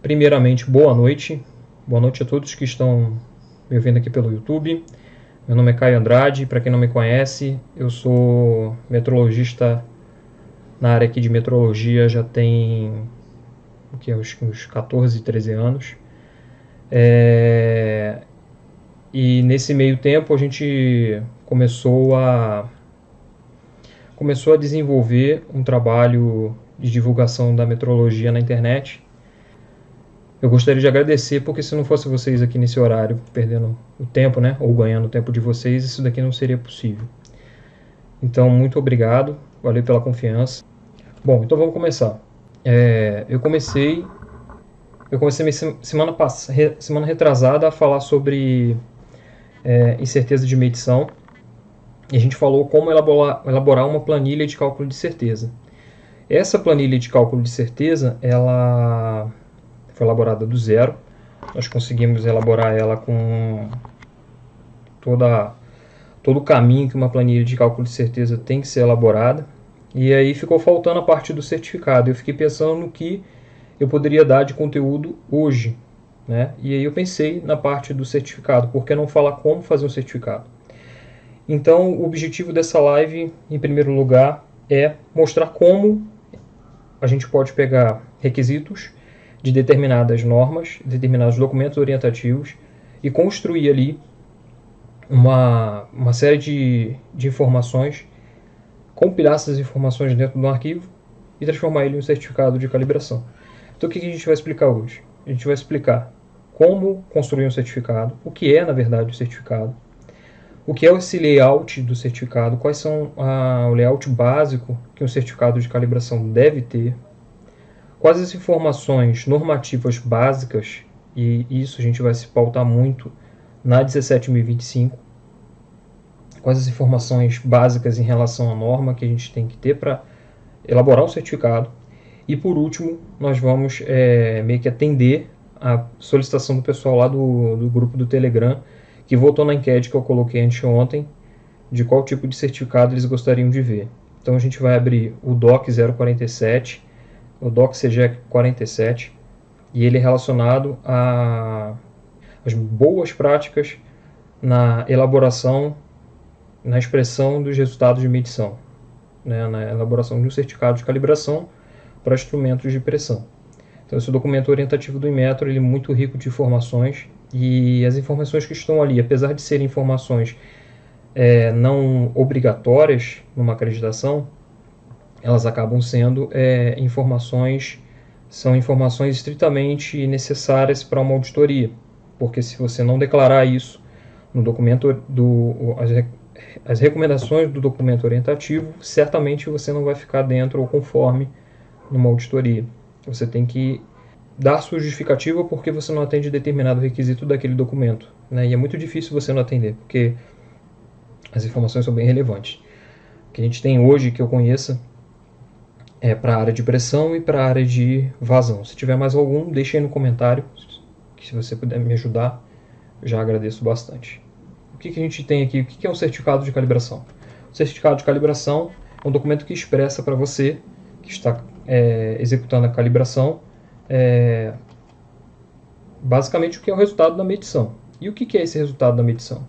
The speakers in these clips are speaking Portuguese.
Primeiramente, boa noite. Boa noite a todos que estão me ouvindo aqui pelo YouTube. Meu nome é Caio Andrade. Para quem não me conhece, eu sou meteorologista na área aqui de meteorologia já tem uns 14, 13 anos. E nesse meio tempo a gente começou a desenvolver um trabalho de divulgação da meteorologia na internet. Eu gostaria de agradecer, porque se não fosse vocês aqui nesse horário, perdendo o tempo, né, ou ganhando o tempo de vocês, isso daqui não seria possível. Então, muito obrigado, valeu pela confiança. Bom, então vamos começar. Eu comecei semana retrasada a falar sobre incerteza de medição, e a gente falou como elaborar uma planilha de cálculo de certeza. Essa planilha de cálculo de certeza, ela foi elaborada do zero. Nós conseguimos elaborar ela com todo o caminho que uma planilha de cálculo de certeza tem que ser elaborada. E aí ficou faltando a parte do certificado. Eu fiquei pensando no que eu poderia dar de conteúdo hoje, né? E aí eu pensei na parte do certificado. Por que não falar como fazer um certificado? Então, o objetivo dessa live, em primeiro lugar, é mostrar como a gente pode pegar requisitos de determinadas normas, determinados documentos orientativos e construir ali uma série de informações, compilar essas informações dentro de um arquivo e transformar ele em um certificado de calibração. Então, o que a gente vai explicar hoje? A gente vai explicar como construir um certificado, o que é, na verdade, o certificado, o que é esse layout do certificado, quais são o layout básico que um certificado de calibração deve ter, quais as informações normativas básicas, e isso a gente vai se pautar muito na 17025, quais as informações básicas em relação à norma que a gente tem que ter para elaborar um certificado. E por último, nós vamos meio que atender a solicitação do pessoal lá do grupo do Telegram, que votou na enquete que eu coloquei anteontem, de qual tipo de certificado eles gostariam de ver. Então a gente vai abrir o DOC 047, o DOC CGE 47, e ele é relacionado às boas práticas na elaboração, na expressão dos resultados de medição, né, na elaboração de um certificado de calibração para instrumentos de pressão. Então esse documento orientativo do Inmetro, ele é muito rico de informações, e as informações que estão ali, apesar de serem informações não obrigatórias numa acreditação, elas acabam sendo são informações estritamente necessárias para uma auditoria, porque se você não declarar isso no documento as recomendações do documento orientativo, certamente você não vai ficar dentro ou conforme numa auditoria. Você tem que dar sua justificativa porque você não atende determinado requisito daquele documento, né? E é muito difícil você não atender, porque as informações são bem relevantes. O que a gente tem hoje, que eu conheça, é para a área de pressão e para a área de vazão. Se tiver mais algum, deixe aí no comentário, que se você puder me ajudar, eu já agradeço bastante. O que a gente tem aqui? O que é um certificado de calibração? O certificado de calibração é um documento que expressa para você, que está executando a calibração, basicamente o que é o resultado da medição. E o que é esse resultado da medição?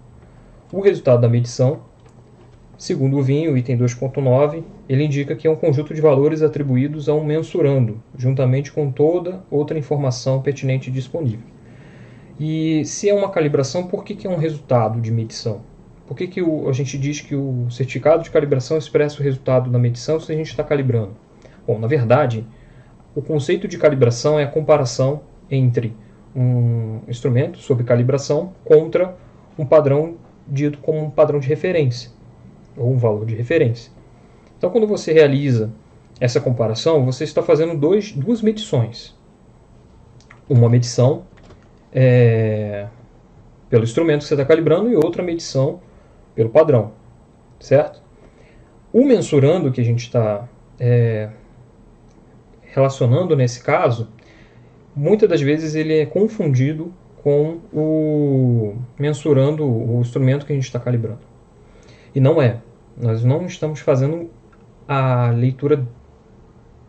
O resultado da medição, segundo o vinho, item 2.9, ele indica que é um conjunto de valores atribuídos a um mensurando, juntamente com toda outra informação pertinente disponível. E se é uma calibração, por que é um resultado de medição? Por que a gente diz que o certificado de calibração expressa o resultado da medição se a gente está calibrando? Bom, na verdade, o conceito de calibração é a comparação entre um instrumento sob calibração contra um padrão dito como um padrão de referência, ou um valor de referência. Então, quando você realiza essa comparação, você está fazendo duas medições. Uma medição pelo instrumento que você está calibrando e outra medição pelo padrão, certo? O mensurando que a gente está relacionando nesse caso, muitas das vezes ele é confundido com o mensurando o instrumento que a gente está calibrando. E não é. Nós não estamos fazendo a leitura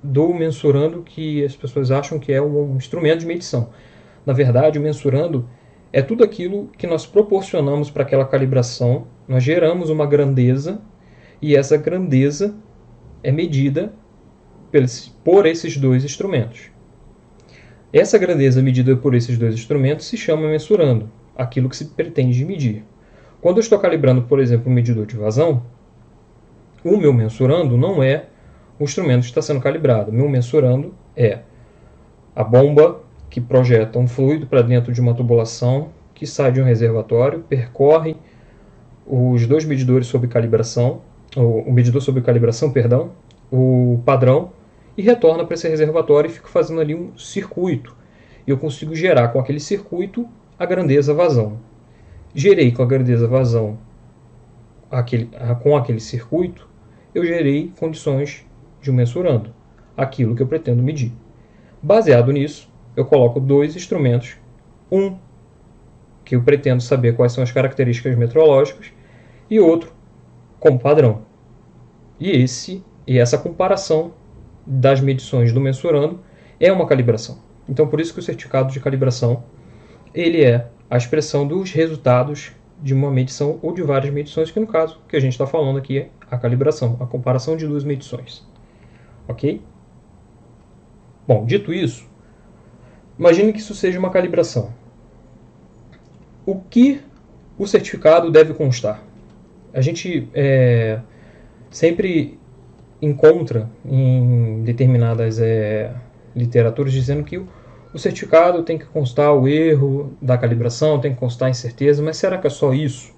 do mensurando que as pessoas acham que é um instrumento de medição. Na verdade, o mensurando é tudo aquilo que nós proporcionamos para aquela calibração. Nós geramos uma grandeza e essa grandeza é medida por esses dois instrumentos. Essa grandeza medida por esses dois instrumentos se chama mensurando, aquilo que se pretende medir. Quando eu estou calibrando, por exemplo, um medidor de vazão, o meu mensurando não é o instrumento que está sendo calibrado. O meu mensurando é a bomba que projeta um fluido para dentro de uma tubulação que sai de um reservatório, percorre os dois medidores sob calibração, o medidor sob calibração, perdão, o padrão, e retorna para esse reservatório e fica fazendo ali um circuito. E eu consigo gerar com aquele circuito a grandeza vazão. Gerei com a grandeza vazão com aquele circuito, eu gerei condições de um mensurando, aquilo que eu pretendo medir. Baseado nisso, eu coloco dois instrumentos, um que eu pretendo saber quais são as características meteorológicas e outro como padrão. E essa comparação das medições do mensurando é uma calibração. Então, por isso que o certificado de calibração ele é a expressão dos resultados de uma medição ou de várias medições, que no caso que a gente está falando aqui é a calibração, a comparação de duas medições. Ok? Bom, dito isso, imagine que isso seja uma calibração. O que o certificado deve constar? A gente sempre encontra em determinadas literaturas dizendo que o certificado tem que constar o erro da calibração, tem que constar a incerteza, mas será que é só isso?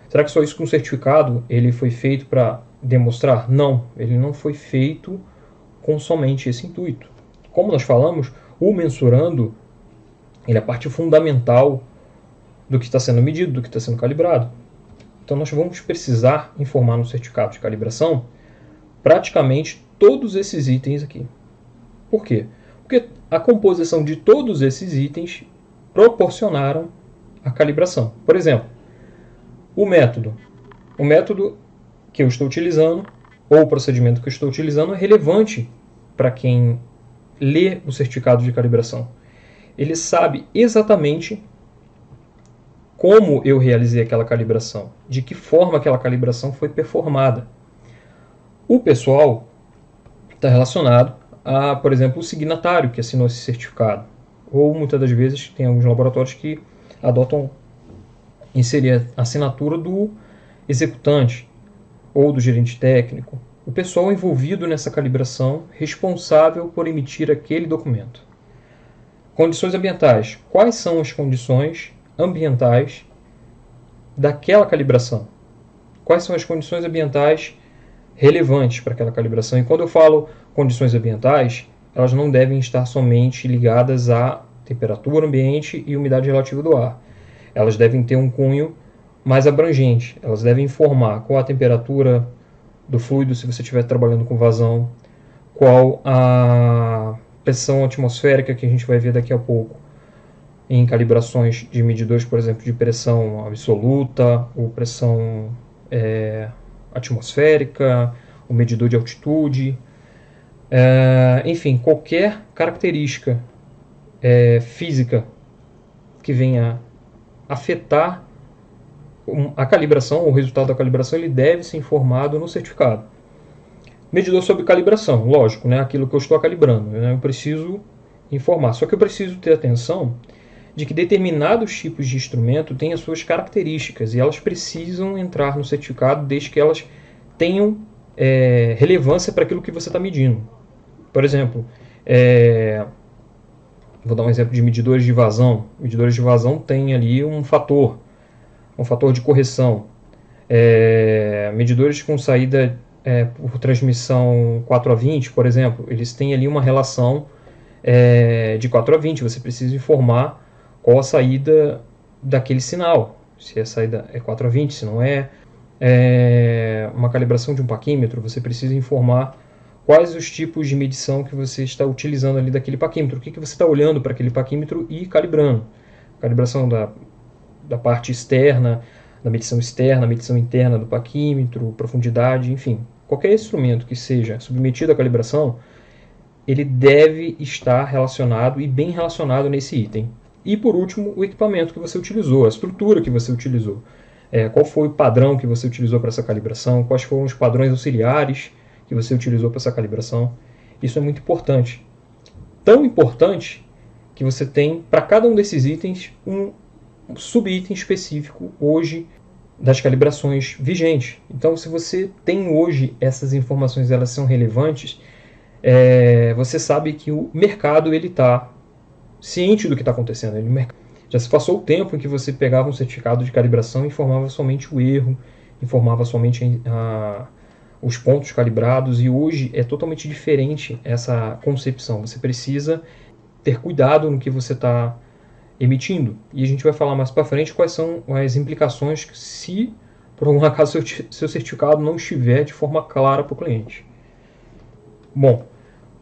Será que só isso que um certificado ele foi feito para demonstrar? Não, ele não foi feito com somente esse intuito. Como nós falamos, o mensurando ele é a parte fundamental do que está sendo medido, do que está sendo calibrado. Então nós vamos precisar informar no certificado de calibração praticamente todos esses itens aqui. Por quê? Porque a composição de todos esses itens proporcionaram a calibração. Por exemplo, o método que eu estou utilizando, ou o procedimento que eu estou utilizando, é relevante para quem lê o certificado de calibração. Ele sabe exatamente como eu realizei aquela calibração, de que forma aquela calibração foi performada. O pessoal está relacionado a, por exemplo, o signatário que assinou esse certificado. Ou muitas das vezes tem alguns laboratórios que adotam inserir a assinatura do executante ou do gerente técnico. O pessoal envolvido nessa calibração, responsável por emitir aquele documento. Condições ambientais. Quais são as condições ambientais daquela calibração? Quais são as condições ambientais relevantes para aquela calibração? E quando eu falo condições ambientais, elas não devem estar somente ligadas à temperatura ambiente e umidade relativa do ar. Elas devem ter um cunho mais abrangente. Elas devem informar qual a temperatura do fluido, se você estiver trabalhando com vazão, qual a pressão atmosférica, que a gente vai ver daqui a pouco, em calibrações de medidores, por exemplo, de pressão absoluta ou pressão atmosférica, o medidor de altitude, enfim, qualquer característica física que venha afetar a calibração, o resultado da calibração, ele deve ser informado no certificado. Medidor sobre calibração, lógico, né, aquilo que eu estou calibrando, né, eu preciso informar. Só que eu preciso ter atenção de que determinados tipos de instrumento têm as suas características e elas precisam entrar no certificado desde que elas tenham relevância para aquilo que você está medindo. Por exemplo, vou dar um exemplo de medidores de vazão. Medidores de vazão têm ali um fator de correção. Medidores com saída por transmissão 4 a 20, por exemplo, eles têm ali uma relação de 4 a 20. Você precisa informar qual a saída daquele sinal, se a saída é 4 a 20, se não é. Uma calibração de um paquímetro, você precisa informar quais os tipos de medição que você está utilizando ali daquele paquímetro, o que você está olhando para aquele paquímetro e calibrando. Calibração da parte externa, da medição externa, medição interna do paquímetro, profundidade, enfim. Qualquer instrumento que seja submetido à calibração, ele deve estar relacionado e bem relacionado nesse item. E por último, o equipamento que você utilizou, a estrutura que você utilizou. Qual foi o padrão que você utilizou para essa calibração, quais foram os padrões auxiliares que você utilizou para essa calibração. Isso é muito importante. Tão importante que você tem para cada um desses itens um subitem específico hoje das calibrações vigentes. Então, se você tem hoje essas informações, elas são relevantes, você sabe que o mercado está ciente do que está acontecendo. Já se passou o tempo em que você pegava um certificado de calibração e informava somente o erro, informava somente os pontos calibrados, e hoje é totalmente diferente essa concepção. Você precisa ter cuidado no que você está emitindo. E a gente vai falar mais para frente quais são as implicações se, por algum acaso, seu certificado não estiver de forma clara para o cliente. Bom,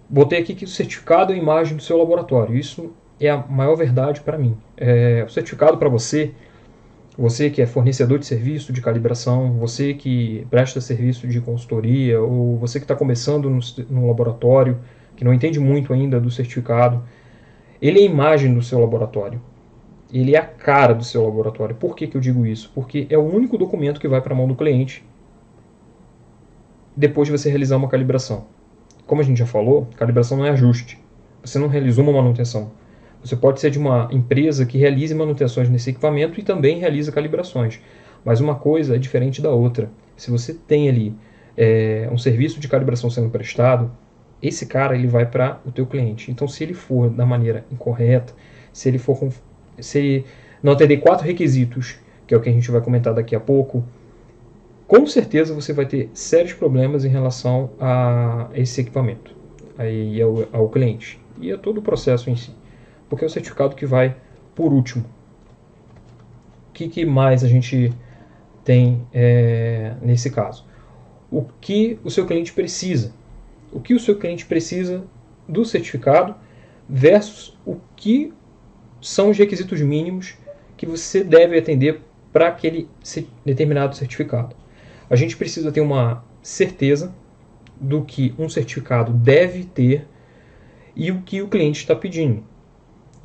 botei aqui que o certificado é a imagem do seu laboratório. Isso é a maior verdade para mim. O certificado para você que é fornecedor de serviço de calibração, você que presta serviço de consultoria, ou você que está começando no laboratório, que não entende muito ainda do certificado, ele é a imagem do seu laboratório. Ele é a cara do seu laboratório. Por que eu digo isso? Porque é o único documento que vai para a mão do cliente depois de você realizar uma calibração. Como a gente já falou, calibração não é ajuste. Você não realizou uma manutenção. Você pode ser de uma empresa que realize manutenções nesse equipamento e também realiza calibrações. Mas uma coisa é diferente da outra. Se você tem ali um serviço de calibração sendo prestado, esse cara ele vai para o teu cliente. Então, se ele for da maneira incorreta, se ele não atender 4 requisitos, que é o que a gente vai comentar daqui a pouco, com certeza você vai ter sérios problemas em relação a esse equipamento, aí ao cliente e a todo o processo em si, porque é o certificado que vai por último. O que mais a gente tem nesse caso? O que o seu cliente precisa? O que o seu cliente precisa do certificado versus o que são os requisitos mínimos que você deve atender para aquele determinado certificado. A gente precisa ter uma certeza do que um certificado deve ter e o que o cliente está pedindo.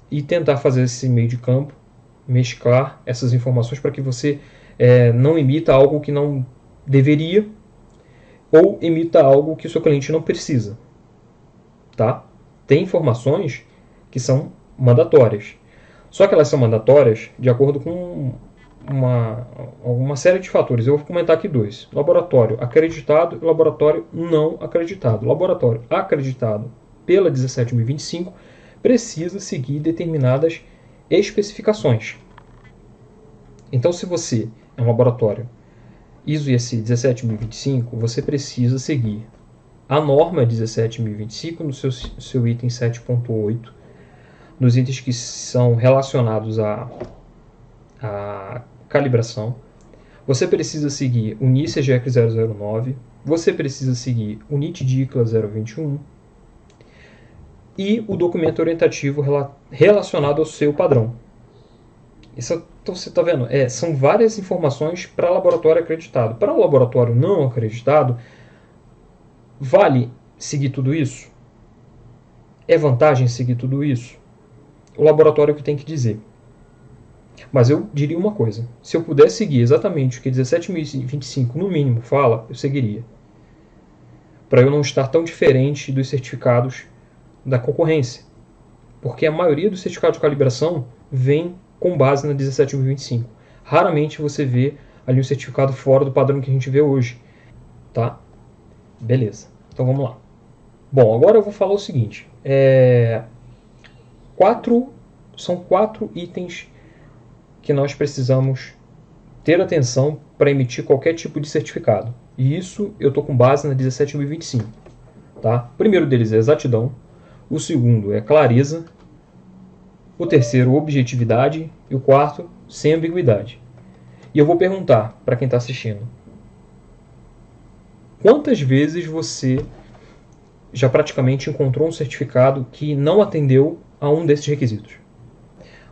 E tentar fazer esse meio de campo, mesclar essas informações para que você não emita algo que não deveria ou emita algo que o seu cliente não precisa. Tá? Tem informações que são mandatórias. Só que elas são mandatórias de acordo com uma série de fatores. Eu vou comentar aqui 2. Laboratório acreditado e laboratório não acreditado. Laboratório acreditado pela 17025 precisa seguir determinadas especificações. Então, se você é um laboratório ISO IEC 17025, você precisa seguir a norma 17025 no seu item 7.8, nos itens que são relacionados à calibração. Você precisa seguir o NICE GEC 009, você precisa seguir o NIT DICLA 021 e o documento orientativo relacionado ao seu padrão. Então você está vendo, são várias informações para laboratório acreditado. Para o laboratório não acreditado, vale seguir tudo isso? É vantagem seguir tudo isso? O laboratório que tem que dizer. Mas eu diria uma coisa, se eu pudesse seguir exatamente o que 17025 no mínimo fala, eu seguiria. Para eu não estar tão diferente dos certificados da concorrência. Porque a maioria dos certificados de calibração vem com base na 17025. Raramente você vê ali um certificado fora do padrão que a gente vê hoje. Tá? Beleza. Então vamos lá. Bom, agora eu vou falar o seguinte. São 4 itens que nós precisamos ter atenção para emitir qualquer tipo de certificado. E isso eu estou com base na 17025. Tá? O primeiro deles é exatidão. O segundo é clareza. O terceiro, objetividade. E o quarto, sem ambiguidade. E eu vou perguntar para quem está assistindo. Quantas vezes você já praticamente encontrou um certificado que não atendeu a um desses requisitos?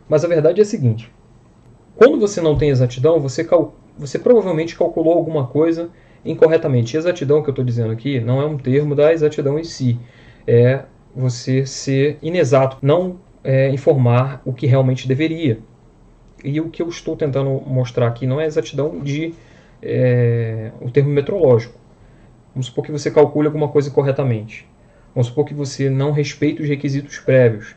Mas a verdade é a seguinte. Quando você não tem exatidão, você provavelmente calculou alguma coisa incorretamente. Exatidão que eu estou dizendo aqui não é um termo da exatidão em si. É você ser inexato, não informar o que realmente deveria. E o que eu estou tentando mostrar aqui não é exatidão de o termo metrológico. Vamos supor que você calcule alguma coisa corretamente. Vamos supor que você não respeite os requisitos prévios.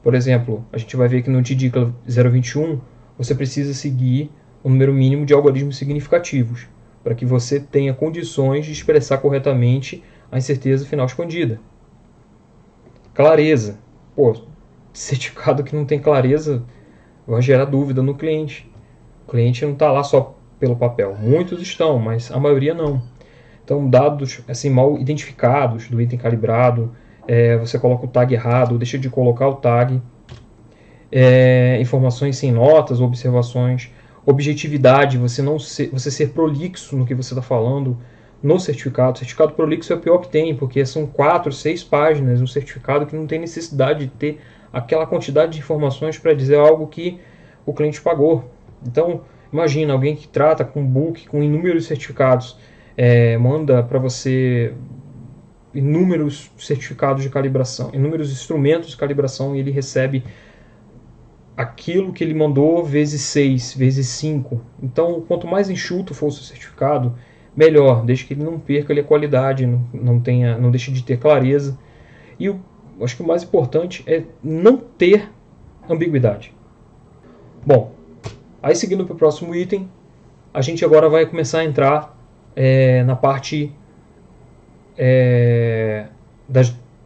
Por exemplo, a gente vai ver que no TDICLA 021 você precisa seguir o número mínimo de algoritmos significativos para que você tenha condições de expressar corretamente a incerteza final expandida. Clareza. Pô, certificado que não tem clareza vai gerar dúvida no cliente. O cliente não está lá só pelo papel. Muitos estão, mas a maioria não. Então, dados assim, mal identificados do item calibrado, você coloca o tag errado, deixa de colocar o tag, informações sem notas, observações, objetividade, você ser prolixo no que você está falando no certificado. O certificado prolixo é o pior que tem, porque são 4, 6 páginas um certificado que não tem necessidade de ter aquela quantidade de informações para dizer algo que o cliente pagou. Então, imagina alguém que trata com book, com inúmeros certificados, manda para você inúmeros certificados de calibração, inúmeros instrumentos de calibração, e ele recebe aquilo que ele mandou vezes 6, vezes 5. Então, quanto mais enxuto for o seu certificado, melhor, desde que ele não perca ali a qualidade, não deixe de ter clareza. E acho que o mais importante é não ter ambiguidade. Bom, aí seguindo para o próximo item, a gente agora vai começar a entrar na parte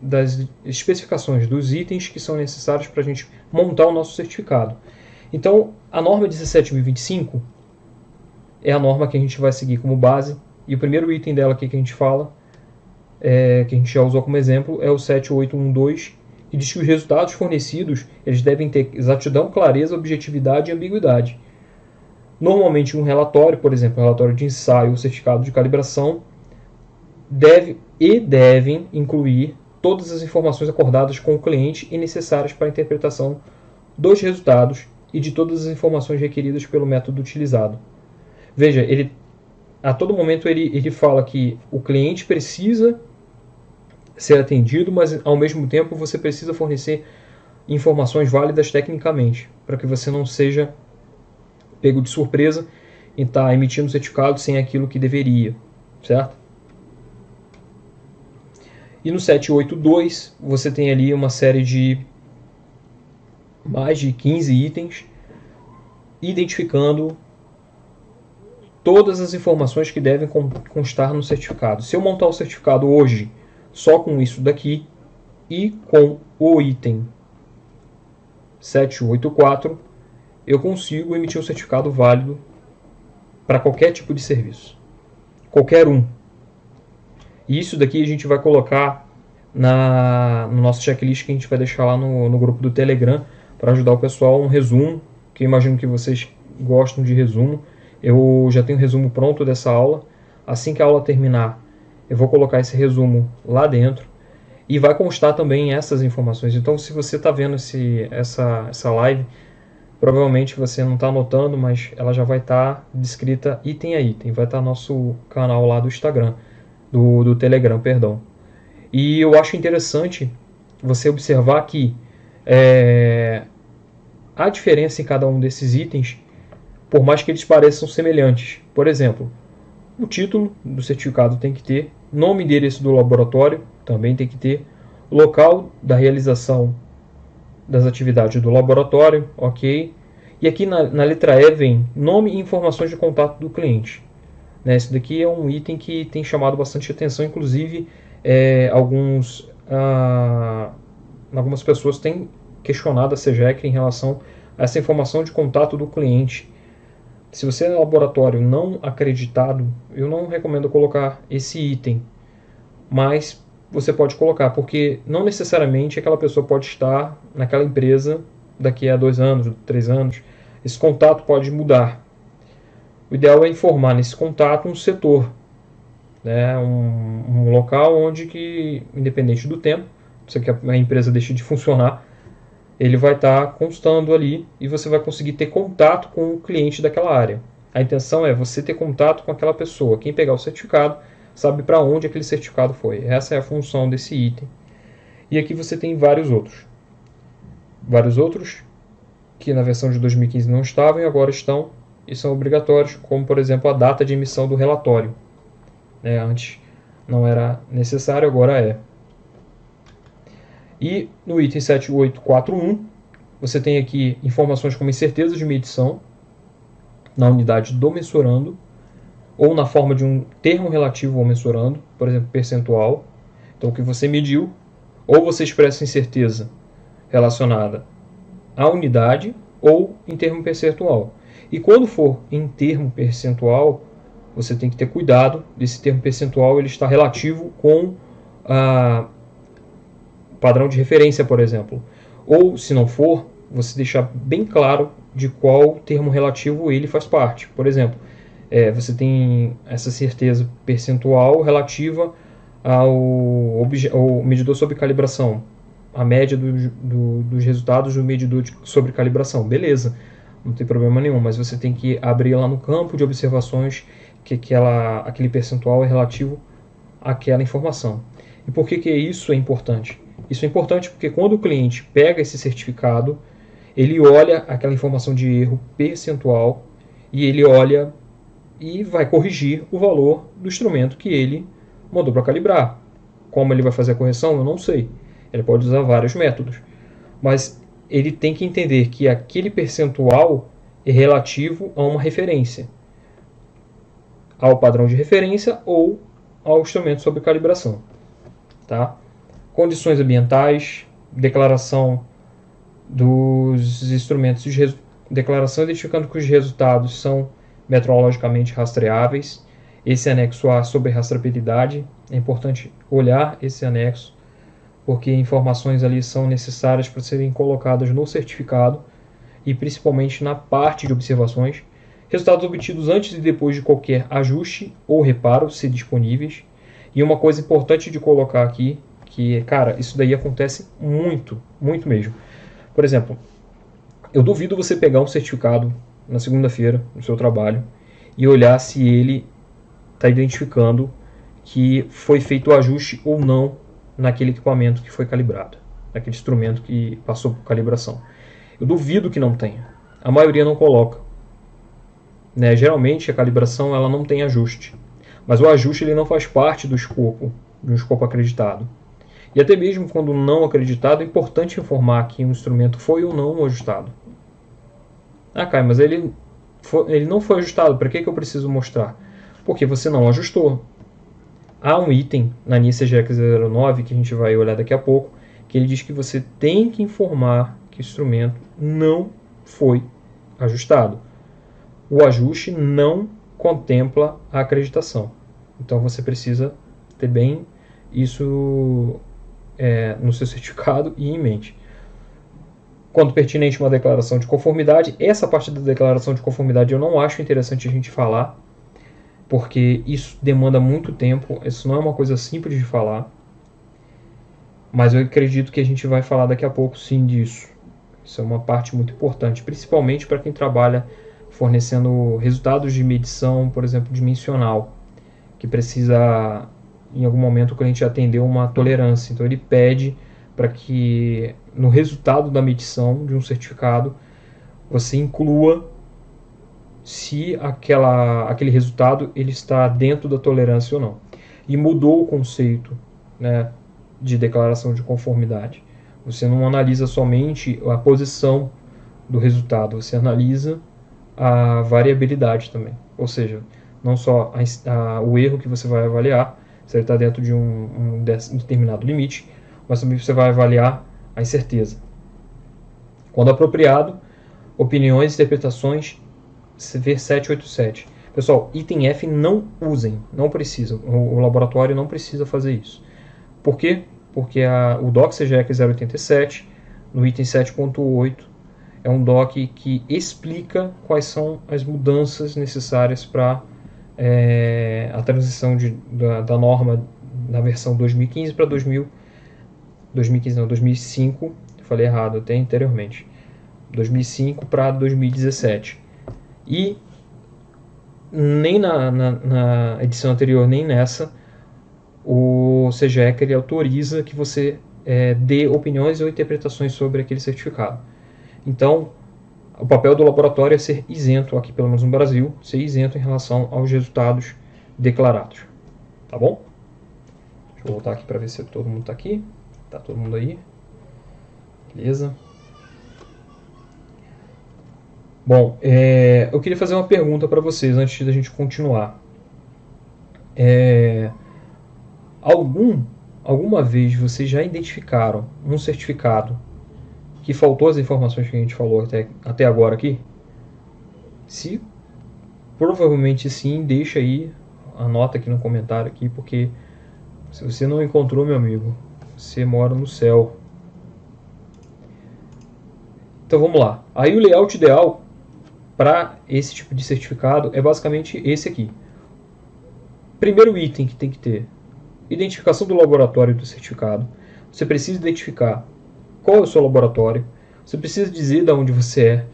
das especificações dos itens que são necessários para a gente montar o nosso certificado. Então, a norma 17.025 é a norma que a gente vai seguir como base, e o primeiro item dela aqui que a gente fala, que a gente já usou como exemplo, é o 7812, que diz que os resultados fornecidos eles devem ter exatidão, clareza, objetividade e ambiguidade. Normalmente um relatório, por exemplo, um relatório de ensaio ou certificado de calibração, devem incluir todas as informações acordadas com o cliente e necessárias para a interpretação dos resultados e de todas as informações requeridas pelo método utilizado. Veja, a todo momento ele fala que o cliente precisa ser atendido, mas ao mesmo tempo você precisa fornecer informações válidas tecnicamente, para que você não seja pego de surpresa e estar emitindo certificado sem aquilo que deveria, certo? E no 782 você tem ali uma série de mais de 15 itens identificando todas as informações que devem constar no certificado. Se eu montar o certificado hoje só com isso daqui e com o item 784, eu consigo emitir um certificado válido para qualquer tipo de serviço. Qualquer um. E isso daqui a gente vai colocar no nosso checklist que a gente vai deixar lá no grupo do Telegram para ajudar o pessoal, um resumo, que eu imagino que vocês gostam de resumo. Eu já tenho um resumo pronto dessa aula. Assim que a aula terminar, eu vou colocar esse resumo lá dentro e vai constar também essas informações. Então, se você está vendo essa live, provavelmente você não está anotando, mas ela já vai estar descrita item a item. Vai estar no nosso canal lá do Instagram, do Telegram, perdão. E eu acho interessante você observar que a diferença em cada um desses itens, por mais que eles pareçam semelhantes. Por exemplo, o título do certificado tem que ter, nome e endereço do laboratório também tem que ter, local da realização das atividades do laboratório, ok? E aqui na letra E vem nome e informações de contato do cliente. Esse daqui é um item que tem chamado bastante atenção, inclusive algumas pessoas têm questionado a CEGEC em relação a essa informação de contato do cliente. Se você é um laboratório não acreditado, eu não recomendo colocar esse item, mas você pode colocar, porque não necessariamente aquela pessoa pode estar naquela empresa daqui a 2 anos, 3 anos. Esse contato pode mudar. O ideal é informar nesse contato um setor, né, um local onde que, independente do tempo, se a empresa deixe de funcionar, ele vai estar constando ali e você vai conseguir ter contato com o cliente daquela área. A intenção é você ter contato com aquela pessoa. Quem pegar o certificado sabe para onde aquele certificado foi. Essa é a função desse item. E aqui você tem vários outros. Vários outros que na versão de 2015 não estavam e agora estão e são obrigatórios, como por exemplo a data de emissão do relatório. Antes não era necessário, agora é. E no item 7841, você tem aqui informações como incerteza de medição na unidade do mensurando, ou na forma de um termo relativo ao mensurando, por exemplo, percentual. Então, o que você mediu, ou você expressa incerteza relacionada à unidade, ou em termo percentual. E quando for em termo percentual, você tem que ter cuidado desse termo percentual, ele está relativo com a padrão de referência, por exemplo. Ou, se não for, você deixar bem claro de qual termo relativo ele faz parte. Por exemplo, você tem essa certeza percentual relativa ao medidor sobre calibração, a média dos resultados do medidor sobre calibração. Beleza, não tem problema nenhum, mas você tem que abrir lá no campo de observações que aquele percentual é relativo àquela informação. E por que isso é importante? Isso é importante porque quando o cliente pega esse certificado, ele olha aquela informação de erro percentual e ele olha e vai corrigir o valor do instrumento que ele mandou para calibrar. Como ele vai fazer a correção, eu não sei. Ele pode usar vários métodos. Mas ele tem que entender que aquele percentual é relativo a uma referência, ao padrão de referência ou ao instrumento sobre calibração. Tá? Condições ambientais, declaração dos instrumentos, declaração identificando que os resultados são metrologicamente rastreáveis. Esse anexo A sobre rastreabilidade, é importante olhar esse anexo, porque informações ali são necessárias para serem colocadas no certificado e principalmente na parte de observações. Resultados obtidos antes e depois de qualquer ajuste ou reparo, se disponíveis. E uma coisa importante de colocar aqui, que, cara, isso daí acontece muito, muito mesmo. Por exemplo, eu duvido você pegar um certificado na segunda-feira no seu trabalho e olhar se ele está identificando que foi feito o ajuste ou não naquele equipamento que foi calibrado, naquele instrumento que passou por calibração. Eu duvido que não tenha. A maioria não coloca. Geralmente a calibração ela não tem ajuste, mas o ajuste ele não faz parte do escopo, de um escopo acreditado. E até mesmo quando não acreditado, é importante informar que o instrumento foi ou não ajustado. Caio, mas ele não foi ajustado, para que eu preciso mostrar? Porque você não ajustou. Há um item na NIS CGX 09, que a gente vai olhar daqui a pouco, que ele diz que você tem que informar que o instrumento não foi ajustado. O ajuste não contempla a acreditação. Então você precisa ter bem isso no seu certificado e em mente. Quando pertinente uma declaração de conformidade, essa parte da declaração de conformidade eu não acho interessante a gente falar, porque isso demanda muito tempo, isso não é uma coisa simples de falar, mas eu acredito que a gente vai falar daqui a pouco sim disso. Isso é uma parte muito importante, principalmente para quem trabalha fornecendo resultados de medição, por exemplo, dimensional, que precisa, em algum momento, o cliente atender uma tolerância. Então ele pede para que no resultado da medição de um certificado você inclua se aquele resultado ele está dentro da tolerância ou não. E mudou o conceito, de declaração de conformidade. Você não analisa somente a posição do resultado, você analisa a variabilidade também. Ou seja, não só o erro que você vai avaliar, se ele está dentro de um determinado limite, mas também você vai avaliar a incerteza. Quando apropriado, opiniões e interpretações, ver 787. Pessoal, item F não usem, não precisam. O laboratório não precisa fazer isso. Por quê? Porque o DOC CGX 087, no item 7.8, é um DOC que explica quais são as mudanças necessárias para a transição da norma da versão 2015 para 2005, falei errado até anteriormente, 2005 para 2017. E nem na edição anterior, nem nessa, o CGEC ele autoriza que você dê opiniões ou interpretações sobre aquele certificado. Então, o papel do laboratório é ser isento, aqui pelo menos no Brasil, ser isento em relação aos resultados declarados. Tá bom? Deixa eu voltar aqui para ver se todo mundo está aqui. Tá todo mundo aí. Beleza. Bom, eu queria fazer uma pergunta para vocês antes da gente continuar. Alguma vez vocês já identificaram um certificado que faltou as informações que a gente falou até agora aqui? Se provavelmente sim, deixa aí, anota aqui no comentário aqui, porque se você não encontrou, meu amigo, você mora no céu. Então vamos lá. Aí o layout ideal para esse tipo de certificado é basicamente esse aqui. Primeiro item que tem que ter: identificação do laboratório do certificado. Você precisa identificar qual é o seu laboratório. Você precisa dizer de onde você é.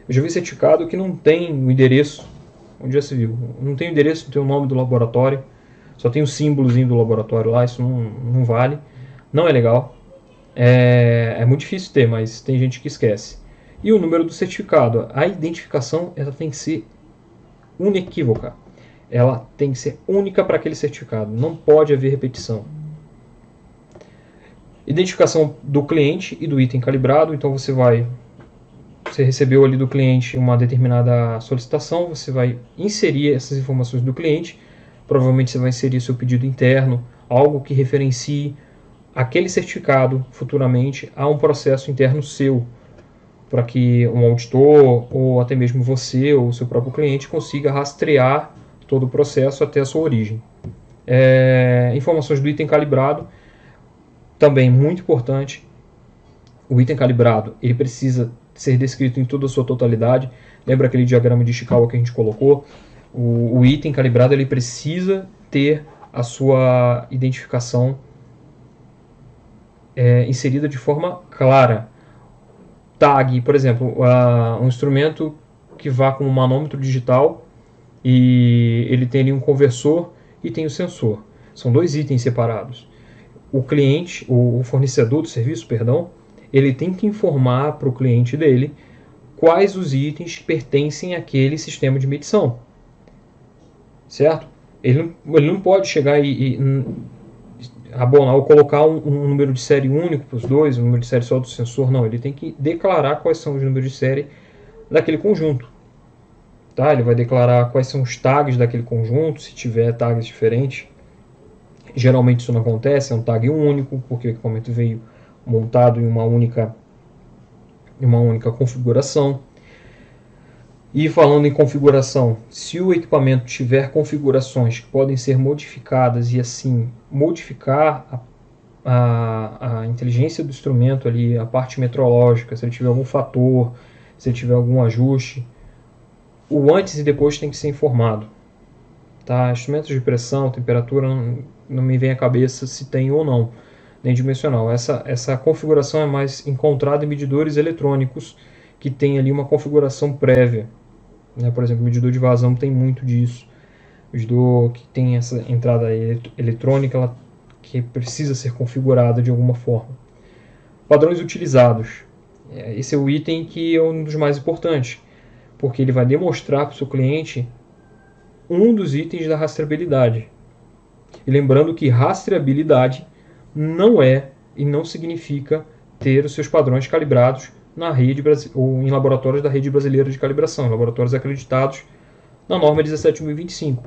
Eu já vi certificado que não tem o endereço. Onde já se viu? Não tem o endereço, não tem o nome do laboratório. Só tem o símbolozinho do laboratório lá. Isso não vale. Não é legal. É muito difícil ter, mas tem gente que esquece. E o número do certificado. A identificação ela tem que ser inequívoca. Ela tem que ser única para aquele certificado. Não pode haver repetição. Identificação do cliente e do item calibrado. Então você recebeu ali do cliente uma determinada solicitação, você vai inserir essas informações do cliente. Provavelmente você vai inserir seu pedido interno, algo que referencie aquele certificado futuramente a um processo interno seu, para que um auditor ou até mesmo você ou o seu próprio cliente consiga rastrear todo o processo até a sua origem. Informações do item calibrado, também muito importante. O item calibrado ele precisa ser descrito em toda a sua totalidade. Lembra aquele diagrama de Ishikawa que a gente colocou? O item calibrado ele precisa ter a sua identificação inserida de forma clara. Tag, por exemplo, um instrumento que vá com um manômetro digital e ele tem ali um conversor e tem o sensor. São dois itens separados. O cliente, o fornecedor do serviço, perdão, ele tem que informar para o cliente dele quais os itens pertencem àquele sistema de medição. Certo? Ele não pode chegar e abonar ou colocar um número de série único para os dois, um número de série só do sensor. Não, ele tem que declarar quais são os números de série daquele conjunto. Tá? Ele vai declarar quais são os tags daquele conjunto, se tiver tags diferentes. Geralmente isso não acontece, é um tag único, porque o equipamento veio montado em uma única configuração. E falando em configuração, se o equipamento tiver configurações que podem ser modificadas e assim modificar a inteligência do instrumento ali, a parte metrológica, se ele tiver algum fator, se ele tiver algum ajuste, o antes e depois tem que ser informado. Tá? Instrumentos de pressão, temperatura, não me vem à cabeça se tem ou não, nem dimensional. Essa configuração é mais encontrada em medidores eletrônicos que tem ali uma configuração prévia. Por exemplo, o medidor de vazão tem muito disso. O medidor que tem essa entrada eletrônica, ela que precisa ser configurada de alguma forma. Padrões utilizados. Esse é o item que é um dos mais importantes, porque ele vai demonstrar para o seu cliente um dos itens da rastreabilidade. E lembrando que rastreabilidade não é e não significa ter os seus padrões calibrados na rede ou em laboratórios da Rede Brasileira de Calibração, laboratórios acreditados na norma 17025.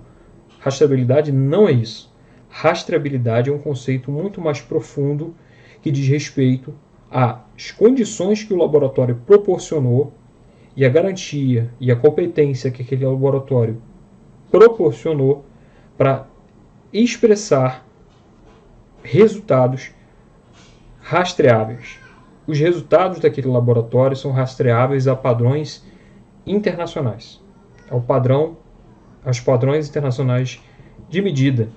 Rastreabilidade não é isso. Rastreabilidade é um conceito muito mais profundo que diz respeito às condições que o laboratório proporcionou e a garantia e a competência que aquele laboratório proporcionou para expressar resultados rastreáveis. Os resultados daquele laboratório são rastreáveis a padrões internacionais, aos padrões internacionais de medida,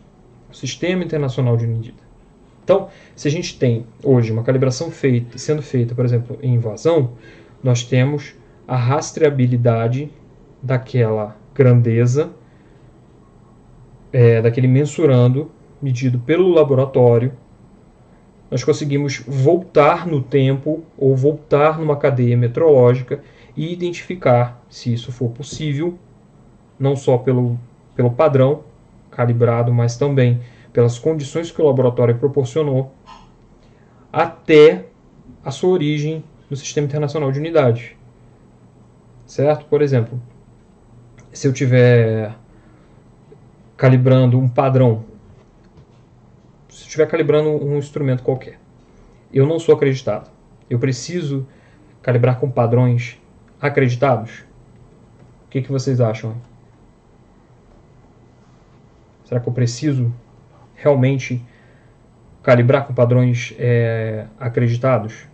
o Sistema Internacional de Medida. Então, se a gente tem hoje uma calibração sendo feita, por exemplo, em vazão, nós temos a rastreabilidade daquela grandeza, daquele mensurando medido pelo laboratório nós conseguimos voltar no tempo ou voltar numa cadeia metrológica e identificar, se isso for possível, não só pelo padrão calibrado, mas também pelas condições que o laboratório proporcionou, até a sua origem no Sistema Internacional de Unidades. Certo? Por exemplo, se eu estiver calibrando um padrão, se eu estiver calibrando um instrumento qualquer, eu não sou acreditado. Eu preciso calibrar com padrões acreditados? O que vocês acham? Será que eu preciso realmente calibrar com padrões acreditados?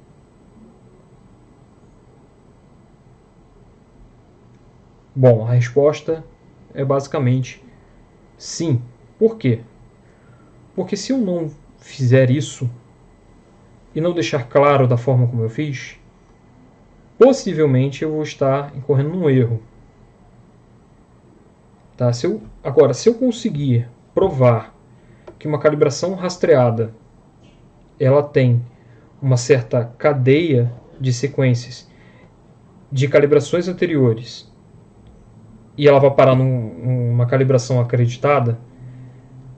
Bom, a resposta é basicamente sim. Por quê? Porque se eu não fizer isso e não deixar claro da forma como eu fiz, possivelmente eu vou estar incorrendo num erro. Tá? Agora, se eu conseguir provar que uma calibração rastreada ela tem uma certa cadeia de sequências de calibrações anteriores e ela vai parar numa calibração acreditada,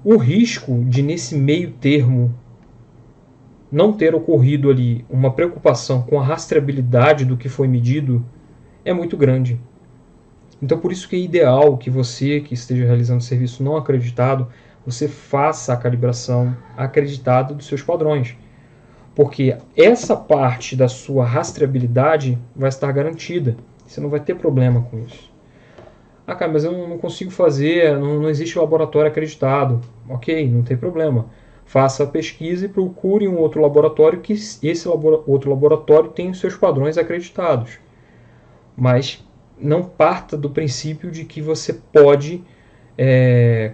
o risco de nesse meio termo não ter ocorrido ali uma preocupação com a rastreabilidade do que foi medido é muito grande. Então por isso que é ideal que você que esteja realizando serviço não acreditado, você faça a calibração acreditada dos seus padrões. Porque essa parte da sua rastreabilidade vai estar garantida. Você não vai ter problema com isso. Ah, cara, mas eu não consigo fazer, não existe laboratório acreditado. Ok, não tem problema. Faça a pesquisa e procure um outro laboratório que esse outro laboratório tem os seus padrões acreditados. Mas não parta do princípio de que você pode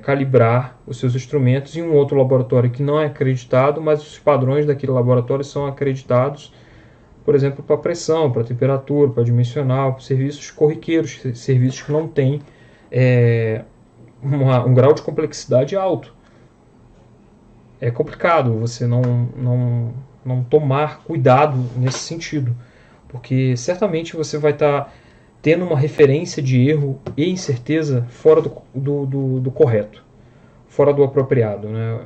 calibrar os seus instrumentos em um outro laboratório que não é acreditado, mas os padrões daquele laboratório são acreditados, por exemplo, para pressão, para temperatura, para dimensional, para serviços corriqueiros, serviços que não têm um grau de complexidade alto. É complicado você não tomar cuidado nesse sentido, porque certamente você vai estar tendo uma referência de erro e incerteza fora do correto, fora do apropriado, né?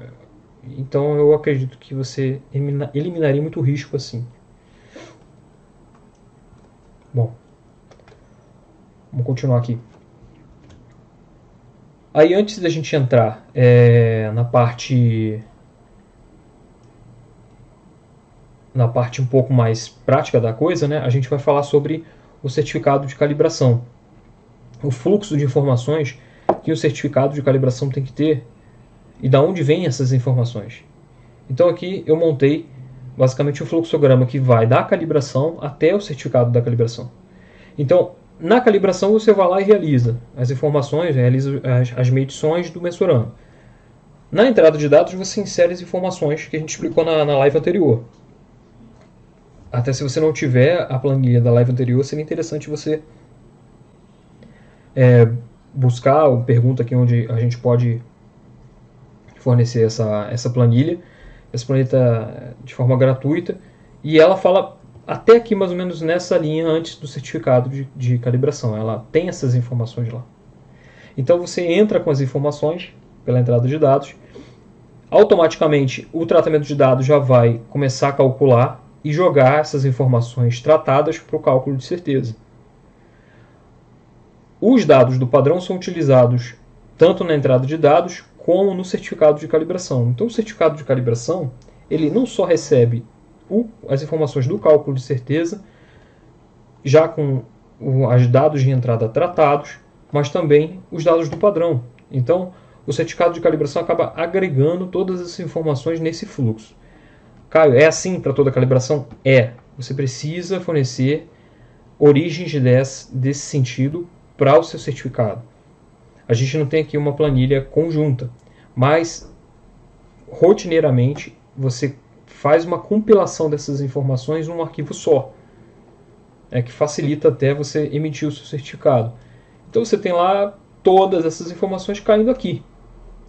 Então eu acredito que você eliminaria muito risco assim. Bom, vamos continuar aqui. Aí antes da gente entrar na parte um pouco mais prática da coisa, né, a gente vai falar sobre o certificado de calibração. O fluxo de informações que o certificado de calibração tem que ter e da onde vêm essas informações. Então aqui eu montei basicamente o fluxograma que vai da calibração até o certificado da calibração. Então, na calibração você vai lá e realiza as informações, realiza as medições do mensurando. Na entrada de dados você insere as informações que a gente explicou na live anterior. Até se você não tiver a planilha da live anterior, seria interessante você buscar ou pergunta aqui onde a gente pode fornecer essa planilha. Essa planilha está de forma gratuita e ela fala até aqui mais ou menos nessa linha antes do certificado de calibração. Ela tem essas informações lá. Então você entra com as informações pela entrada de dados, automaticamente o tratamento de dados já vai começar a calcular e jogar essas informações tratadas para o cálculo de certeza. Os dados do padrão são utilizados tanto na entrada de dados como no certificado de calibração. Então o certificado de calibração ele não só recebe as informações do cálculo de certeza, já com os dados de entrada tratados, mas também os dados do padrão. Então o certificado de calibração acaba agregando todas essas informações nesse fluxo. Caio, é assim para toda a calibração? É. Você precisa fornecer origens desse sentido para o seu certificado. A gente não tem aqui uma planilha conjunta, mas rotineiramente você faz uma compilação dessas informações em um arquivo só, que facilita até você emitir o seu certificado. Então você tem lá todas essas informações caindo aqui,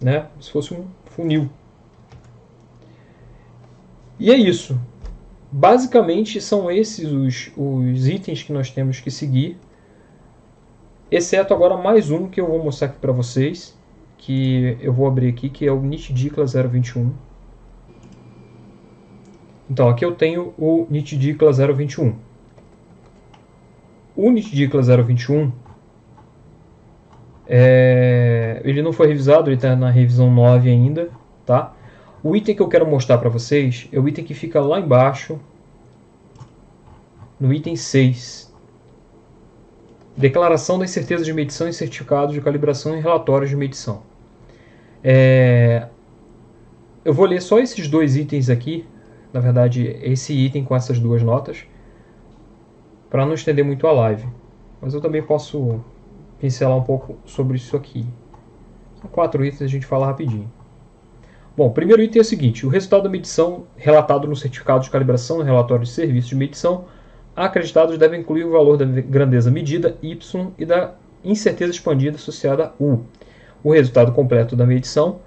né? Se fosse um funil. E é isso. Basicamente são esses os itens que nós temos que seguir, exceto agora mais um que eu vou mostrar aqui para vocês, que eu vou abrir aqui, que é o NITDICLA 021. Então aqui eu tenho o NITDICLA 021. O NITDICLA 021 ele não foi revisado, ele está na revisão 9 ainda, tá? O item que eu quero mostrar para vocês é o item que fica lá embaixo, no item 6. Declaração das certezas de medição e certificados de calibração e relatórios de medição. Eu vou ler só esses dois itens aqui, na verdade esse item com essas duas notas, para não estender muito a live. Mas eu também posso pincelar um pouco sobre isso aqui. São 4 itens, a gente fala rapidinho. Bom, o primeiro item é o seguinte: o resultado da medição relatado no certificado de calibração e relatório de serviço de medição acreditados deve incluir o valor da grandeza medida, Y, e da incerteza expandida associada, U. O resultado completo da medição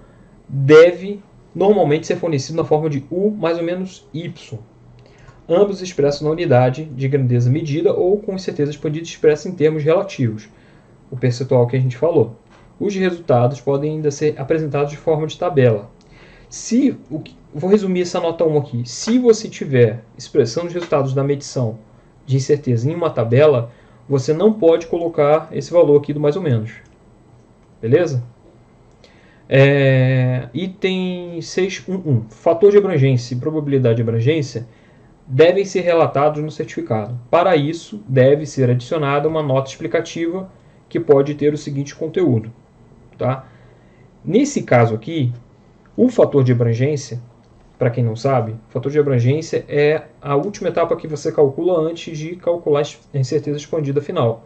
deve normalmente ser fornecido na forma de U mais ou menos Y, ambos expressos na unidade de grandeza medida ou com incerteza expandida expressa em termos relativos, o percentual que a gente falou. Os resultados podem ainda ser apresentados de forma de tabela. Vou resumir essa nota 1 aqui. Se você tiver expressão dos resultados da medição de incerteza em uma tabela, você não pode colocar esse valor aqui do mais ou menos. Beleza? Item 6.1.1. Fator de abrangência e probabilidade de abrangência devem ser relatados no certificado. Para isso, deve ser adicionada uma nota explicativa que pode ter o seguinte conteúdo. Tá? Nesse caso aqui, o fator de abrangência, para quem não sabe, o fator de abrangência é a última etapa que você calcula antes de calcular a incerteza expandida final.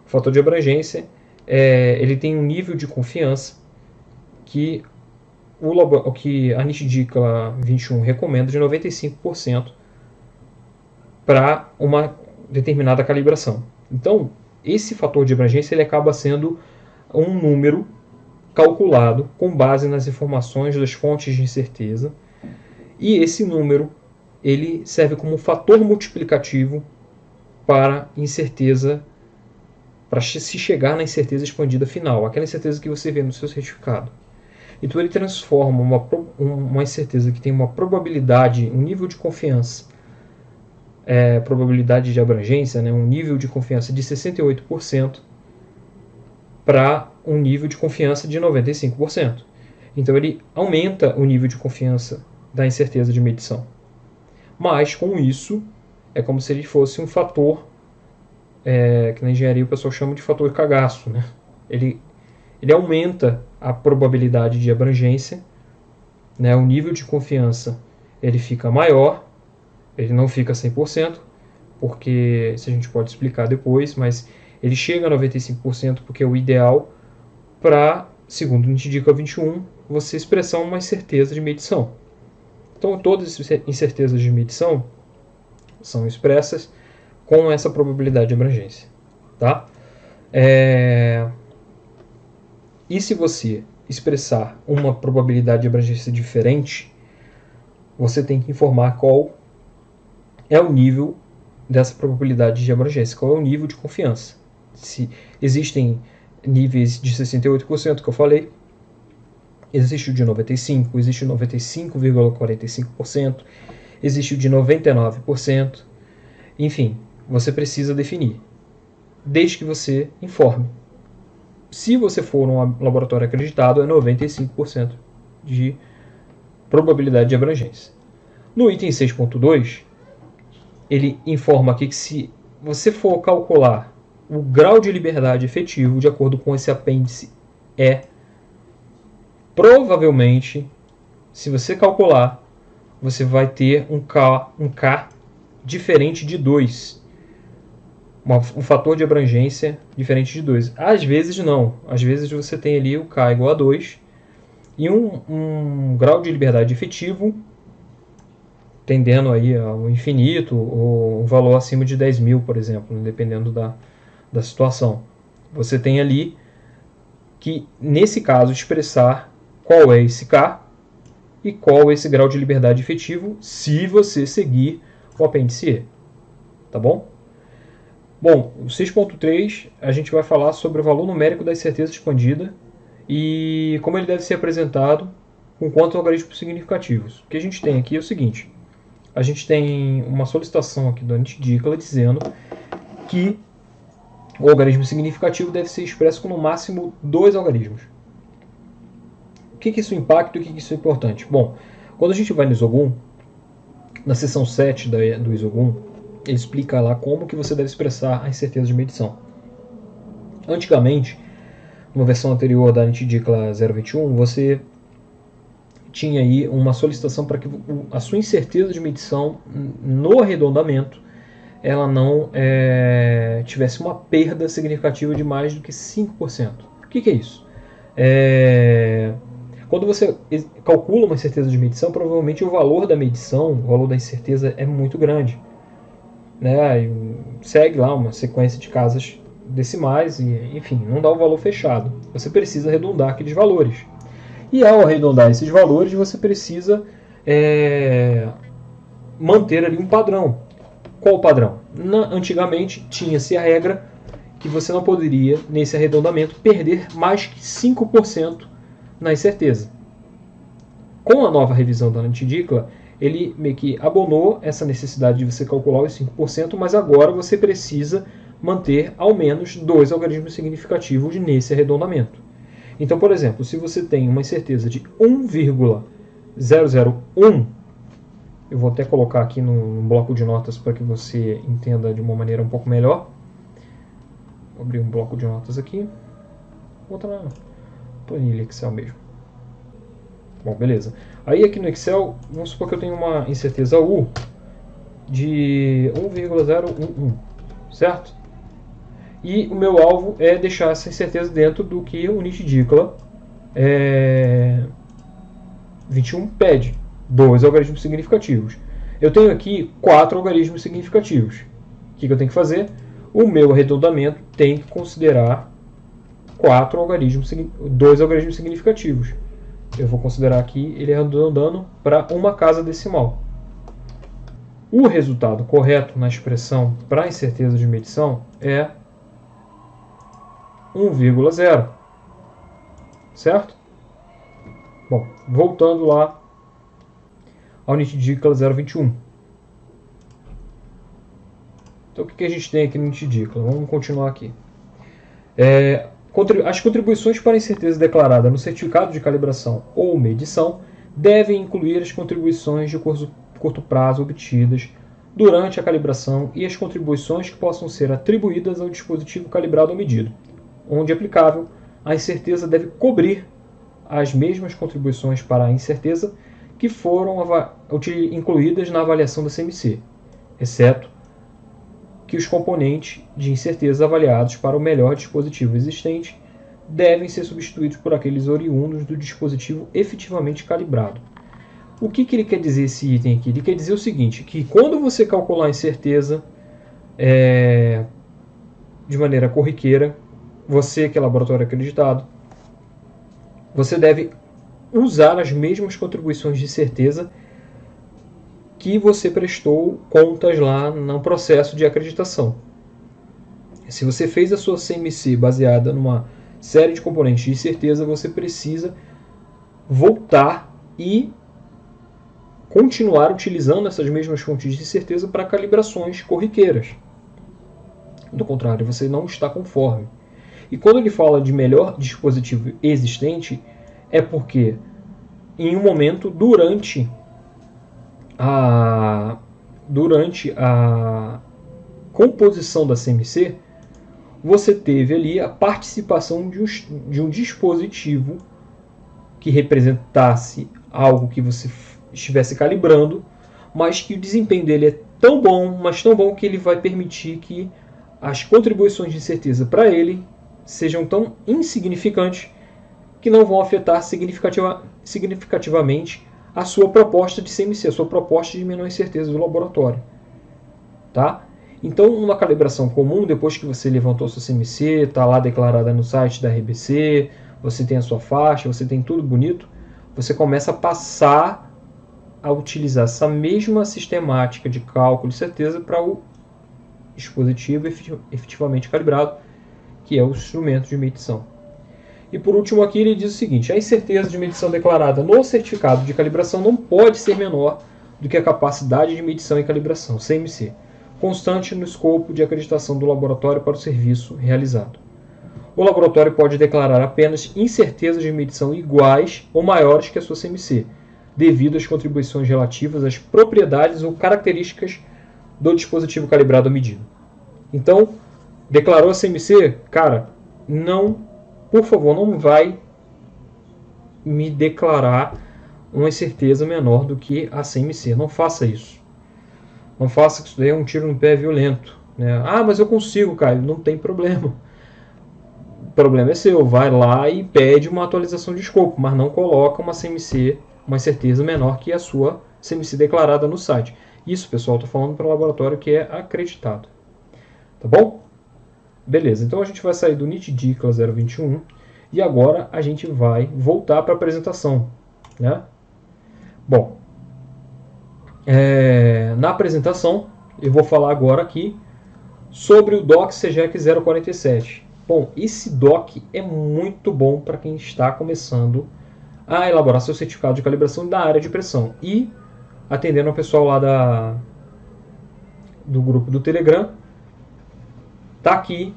O fator de abrangência ele tem um nível de confiança que a NITDICLA 21 recomenda de 95% para uma determinada calibração. Então, esse fator de abrangência ele acaba sendo um número calculado com base nas informações das fontes de incerteza, e esse número ele serve como fator multiplicativo para incerteza, para se chegar na incerteza expandida final, aquela incerteza que você vê no seu certificado. Então ele transforma uma incerteza que tem uma probabilidade, um nível de confiança, probabilidade de abrangência, né, um nível de confiança de 68%, para um nível de confiança de 95%. Então ele aumenta o nível de confiança da incerteza de medição. Mas com isso, é como se ele fosse um fator, que na engenharia o pessoal chama de fator cagaço, né? Ele aumenta a probabilidade de abrangência, né? O nível de confiança ele fica maior, ele não fica 100%, porque isso a gente pode explicar depois, mas ele chega a 95% porque é o ideal para, segundo o NITDICLA 21, você expressar uma incerteza de medição. Então todas as incertezas de medição são expressas com essa probabilidade de abrangência. Tá? E se você expressar uma probabilidade de abrangência diferente, você tem que informar qual é o nível dessa probabilidade de abrangência, qual é o nível de confiança. Se existem níveis de 68% que eu falei, existe o de 95%, existe o 95,45%, existe o de 99%, enfim, você precisa definir, desde que você informe. Se você for um laboratório acreditado, é 95% de probabilidade de abrangência. No item 6.2, ele informa aqui que se você for calcular o grau de liberdade efetivo de acordo com esse apêndice E, provavelmente, se você calcular, você vai ter um K diferente de 2. Um fator de abrangência diferente de 2. Às vezes não. Às vezes você tem ali o K igual a 2 e um grau de liberdade efetivo tendendo aí ao infinito ou um valor acima de 10.000, por exemplo, dependendo da situação. Você tem ali que, nesse caso, expressar qual é esse K e qual esse grau de liberdade efetivo se você seguir o apêndice E. Tá bom? Bom, o 6.3 a gente vai falar sobre o valor numérico da incerteza expandida e como ele deve ser apresentado com quantos algarismos significativos. O que a gente tem aqui é o seguinte: a gente tem uma solicitação aqui do NIT-DICLA dizendo que o algarismo significativo deve ser expresso com no máximo 2 algarismos. O que isso impacta e o que isso é importante? Bom, quando a gente vai no ISOGUM, na seção 7 do ISOGUM, ele explica lá como que você deve expressar a incerteza de medição. Antigamente, numa versão anterior da NIT-DICLA 021, você tinha aí uma solicitação para que a sua incerteza de medição no arredondamento ela não tivesse uma perda significativa de mais do que 5%. O que é isso? Quando você calcula uma incerteza de medição, provavelmente o valor da medição, o valor da incerteza é muito grande. Né? Segue lá uma sequência de casas decimais e, enfim, não dá o valor fechado. Você precisa arredondar aqueles valores. E ao arredondar esses valores, você precisa manter ali um padrão. Qual o padrão? Antigamente tinha-se a regra que você não poderia, nesse arredondamento, perder mais que 5% na incerteza. Com a nova revisão da NIT-DICLA, ele meio que abonou essa necessidade de você calcular os 5%, mas agora você precisa manter ao menos 2 algarismos significativos nesse arredondamento. Então, por exemplo, se você tem uma incerteza de 1,001, eu vou até colocar aqui no bloco de notas para que você entenda de uma maneira um pouco melhor. Vou abrir um bloco de notas aqui. Vou botar na planilha Excel mesmo. Bom, beleza. Aí aqui no Excel, vamos supor que eu tenho uma incerteza U de 1,011, certo? E o meu alvo é deixar essa incerteza dentro do que o NIT-DICLA 21 pede, 2 algarismos significativos. Eu tenho aqui 4 algarismos significativos. O que eu tenho que fazer? O meu arredondamento tem que considerar 2 algarismos significativos. Eu vou considerar aqui ele arredondando para uma casa decimal. O resultado correto na expressão para a incerteza de medição é 1,0. Certo? Bom, voltando lá ao NIT-DICLA 021. Então, o que a gente tem aqui no NIT-DICLA? Vamos continuar aqui. As contribuições para a incerteza declarada no certificado de calibração ou medição devem incluir as contribuições de curto prazo obtidas durante a calibração e as contribuições que possam ser atribuídas ao dispositivo calibrado ou medido. Onde aplicável, a incerteza deve cobrir as mesmas contribuições para a incerteza que foram incluídas na avaliação da CMC, exceto que os componentes de incerteza avaliados para o melhor dispositivo existente devem ser substituídos por aqueles oriundos do dispositivo efetivamente calibrado. O que ele quer dizer esse item aqui? Ele quer dizer o seguinte, que quando você calcular a incerteza de maneira corriqueira, você que é laboratório acreditado, você deve usar as mesmas contribuições de certeza que você prestou contas lá no processo de acreditação. Se você fez a sua CMC baseada numa série de componentes de certeza, você precisa voltar e continuar utilizando essas mesmas fontes de certeza para calibrações corriqueiras. Do contrário, você não está conforme. E quando ele fala de melhor dispositivo existente, é porque em um momento durante a composição da CMC, você teve ali a participação de um dispositivo que representasse algo que você estivesse calibrando, mas que o desempenho dele é tão bom, mas tão bom que ele vai permitir que as contribuições de certeza para ele sejam tão insignificantes que não vão afetar significativamente a sua proposta de CMC, a sua proposta de menor incerteza do laboratório. Tá? Então, numa calibração comum, depois que você levantou a sua CMC, está lá declarada no site da RBC, você tem a sua faixa, você tem tudo bonito, você começa a passar a utilizar essa mesma sistemática de cálculo de certeza para o dispositivo efetivamente calibrado, que é o instrumento de medição. E por último aqui ele diz o seguinte: a incerteza de medição declarada no certificado de calibração não pode ser menor do que a capacidade de medição e calibração, CMC, constante no escopo de acreditação do laboratório para o serviço realizado. O laboratório pode declarar apenas incertezas de medição iguais ou maiores que a sua CMC, devido às contribuições relativas às propriedades ou características do dispositivo calibrado ou medido. Então, declarou a CMC? Cara, não, por favor, não vai me declarar uma incerteza menor do que a CMC. Não faça isso. Não faça, que isso daí é um tiro no pé violento, né? Ah, mas eu consigo, Caio. Não tem problema. O problema é seu. Vai lá e pede uma atualização de escopo, mas não coloca uma CMC, uma incerteza menor que a sua CMC declarada no site. Isso, pessoal, estou falando para o laboratório que é acreditado. Tá bom? Beleza, então a gente vai sair do NIT-DICLA 021 e agora a gente vai voltar para a apresentação, né? Bom, na apresentação eu vou falar agora aqui sobre o DOC CGEC 047. Bom, esse DOC é muito bom para quem está começando a elaborar seu certificado de calibração da área de pressão e atendendo ao pessoal lá do grupo do Telegram. Tá aqui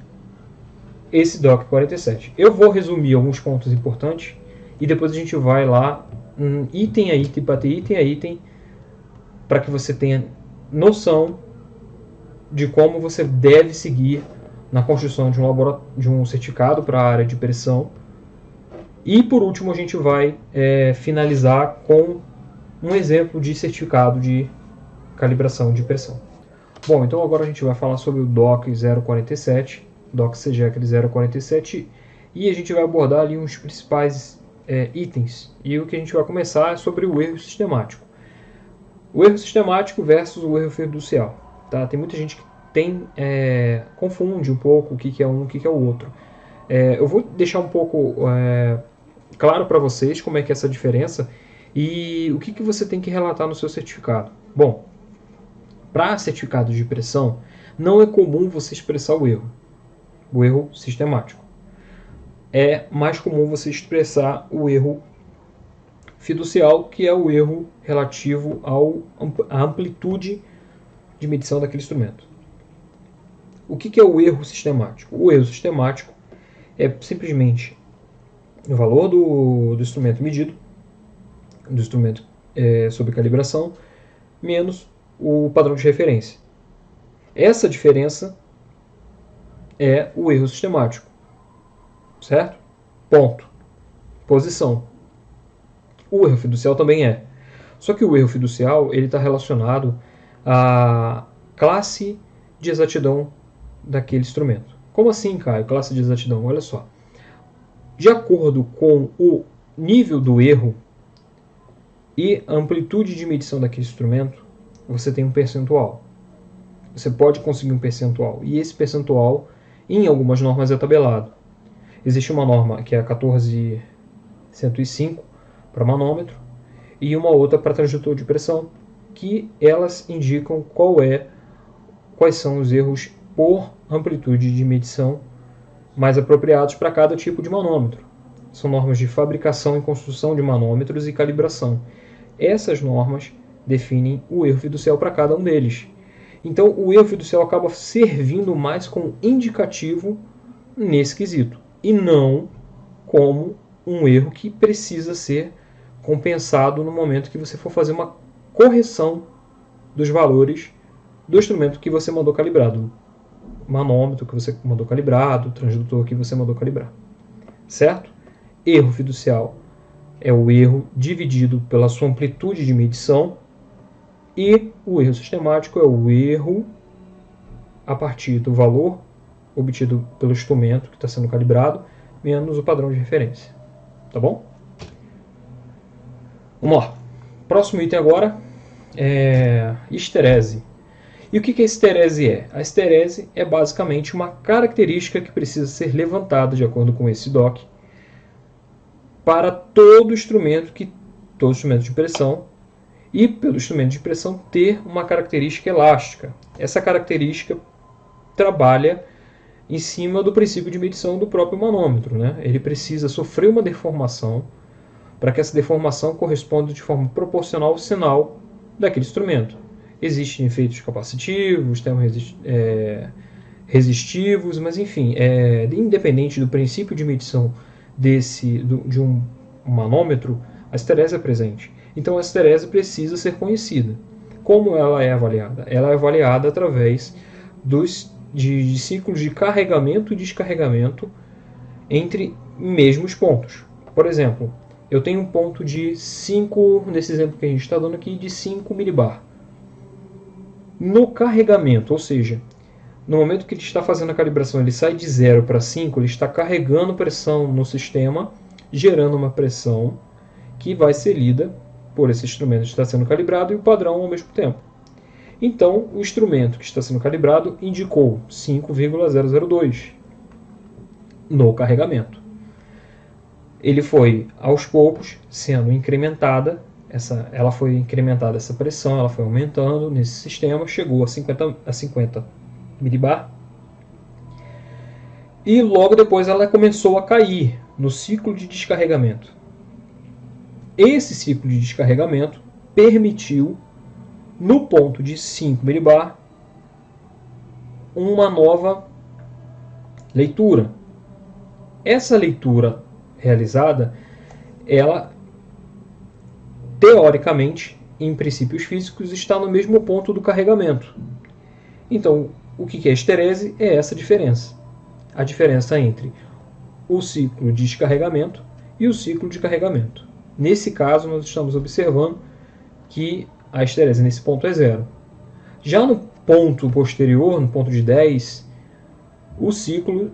esse DOC 47. Eu vou resumir alguns pontos importantes e depois a gente vai lá item a item, bater item a item, para que você tenha noção de como você deve seguir na construção de um certificado para a área de pressão. E por último a gente vai finalizar com um exemplo de certificado de calibração de pressão. Bom, então agora a gente vai falar sobre o DOC 047, DOC CGEC 047, e a gente vai abordar ali uns principais itens. E o que a gente vai começar é sobre o erro sistemático. O erro sistemático versus o erro fiducial. Tá? Tem muita gente que confunde um pouco o que é um e o que é o outro. Eu vou deixar um pouco claro para vocês como é que é essa diferença e o que você tem que relatar no seu certificado. Bom, para certificados de pressão, não é comum você expressar o erro sistemático. É mais comum você expressar o erro fiducial, que é o erro relativo à amplitude de medição daquele instrumento. O que é o erro sistemático? O erro sistemático é simplesmente o valor do instrumento medido, do instrumento sob calibração, menos o padrão de referência. Essa diferença é o erro sistemático, certo? Ponto. Posição. O erro fiducial também é. Só que o erro fiducial ele está relacionado à classe de exatidão daquele instrumento. Como assim, Caio? Classe de exatidão? Olha só. De acordo com o nível do erro e a amplitude de medição daquele instrumento, você tem um percentual. Você pode conseguir um percentual. E esse percentual, em algumas normas, é tabelado. Existe uma norma que é a 14105 para manômetro e uma outra para transdutor de pressão, que elas indicam quais são os erros por amplitude de medição mais apropriados para cada tipo de manômetro. São normas de fabricação e construção de manômetros e calibração. Essas normas definem o erro fiducial para cada um deles. Então, o erro fiducial acaba servindo mais como indicativo nesse quesito, e não como um erro que precisa ser compensado no momento que você for fazer uma correção dos valores do instrumento que você mandou calibrado, manômetro que você mandou calibrado, transdutor que você mandou calibrar. Certo? Erro fiducial é o erro dividido pela sua amplitude de medição, e o erro sistemático é o erro a partir do valor obtido pelo instrumento que está sendo calibrado, menos o padrão de referência. Tá bom? Vamos lá. Próximo item agora é esterese. E o que a esterese é? A esterese é basicamente uma característica que precisa ser levantada de acordo com esse DOC para todo instrumento que todo instrumento de pressão, e pelo instrumento de pressão ter uma característica elástica. Essa característica trabalha em cima do princípio de medição do próprio manômetro, né? Ele precisa sofrer uma deformação para que essa deformação corresponda de forma proporcional ao sinal daquele instrumento. Existem efeitos capacitivos, resistivos, mas enfim, independente do princípio de medição de um manômetro, a esterésia é presente. Então a esterésia precisa ser conhecida. Como ela é avaliada? Ela é avaliada através de ciclos de carregamento e descarregamento entre mesmos pontos. Por exemplo, eu tenho um ponto de 5, nesse exemplo que a gente está dando aqui, de 5 milibar. No carregamento, ou seja, no momento que ele está fazendo a calibração, ele sai de 0 para 5, ele está carregando pressão no sistema, gerando uma pressão que vai ser lida por esse instrumento que está sendo calibrado e o padrão ao mesmo tempo. Então, o instrumento que está sendo calibrado indicou 5,002 no carregamento. Ele foi, aos poucos, sendo incrementada, ela foi incrementada essa pressão, ela foi aumentando nesse sistema, chegou a 50 milibar, e logo depois ela começou a cair no ciclo de descarregamento. Esse ciclo de descarregamento permitiu, no ponto de 5 milibar, uma nova leitura. Essa leitura realizada, ela, teoricamente, em princípios físicos, está no mesmo ponto do carregamento. Então, o que é esterese? É essa diferença. A diferença entre o ciclo de descarregamento e o ciclo de carregamento. Nesse caso, nós estamos observando que a esterese nesse ponto é 0. Já no ponto posterior, no ponto de 10, o ciclo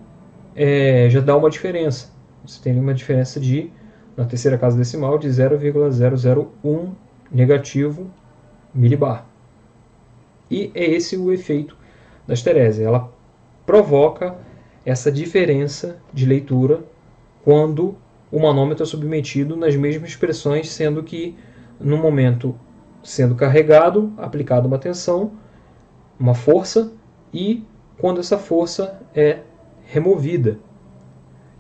já dá uma diferença. Você tem uma diferença na terceira casa decimal, de 0,001 negativo milibar. E é esse o efeito da esterese. Ela provoca essa diferença de leitura quando o manômetro é submetido nas mesmas pressões, sendo que no momento sendo carregado, aplicada uma tensão, uma força, e quando essa força é removida.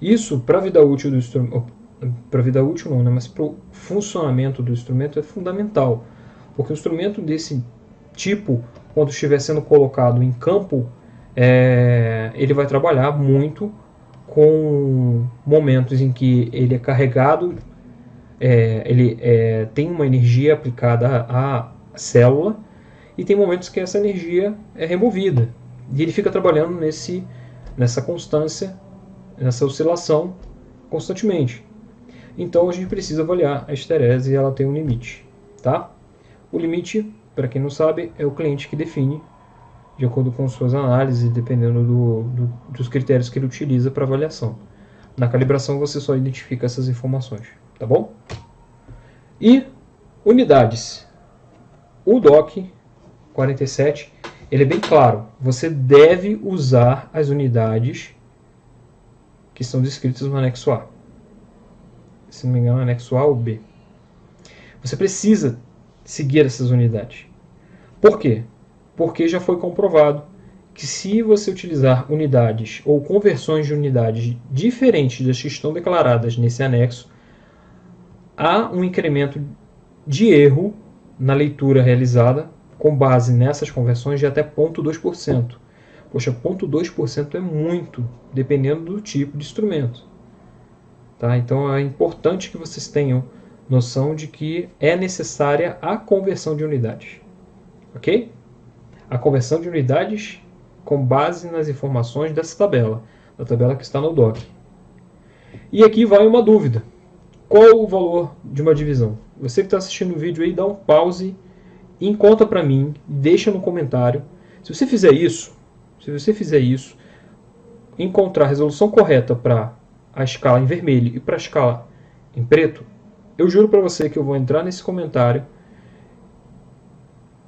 Isso, para a vida útil do instrumento, para a vida útil não, né, mas para o funcionamento do instrumento é fundamental, porque o instrumento desse tipo, quando estiver sendo colocado em campo, ele vai trabalhar muito com momentos em que ele é carregado, ele tem uma energia aplicada à célula, e tem momentos que essa energia é removida, e ele fica trabalhando nessa constância, nessa oscilação constantemente. Então a gente precisa avaliar a esterese, e ela tem um limite, tá? O limite, para quem não sabe, é o cliente que define, de acordo com suas análises, dependendo dos critérios que ele utiliza para avaliação. Na calibração você só identifica essas informações, tá bom? E unidades. O DOC 47, ele é bem claro. Você deve usar as unidades que são descritas no anexo A. Se não me engano, anexo A ou B. Você precisa seguir essas unidades. Por quê? Porque já foi comprovado que se você utilizar unidades ou conversões de unidades diferentes das que estão declaradas nesse anexo, há um incremento de erro na leitura realizada com base nessas conversões de até 0,2%. Poxa, 0,2% é muito, dependendo do tipo de instrumento. Tá? Então é importante que vocês tenham noção de que é necessária a conversão de unidades. Ok? A conversão de unidades com base nas informações dessa tabela, da tabela que está no DOC. E aqui vai uma dúvida. Qual o valor de uma divisão? Você que está assistindo o vídeo aí, dá um pause e conta para mim, deixa no comentário. Se você fizer isso, encontrar a resolução correta para a escala em vermelho e para a escala em preto, eu juro para você que eu vou entrar nesse comentário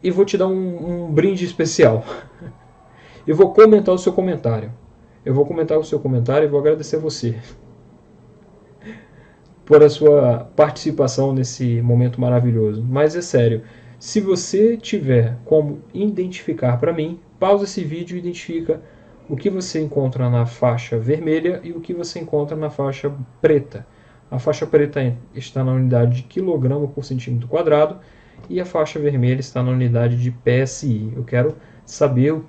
e vou te dar um brinde especial. Eu vou comentar o seu comentário. Eu vou comentar o seu comentário e vou agradecer você por a sua participação nesse momento maravilhoso. Mas é sério, se você tiver como identificar para mim, pausa esse vídeo e identifica o que você encontra na faixa vermelha e o que você encontra na faixa preta. A faixa preta está na unidade de quilograma por centímetro quadrado e a faixa vermelha está na unidade de PSI. Eu quero saber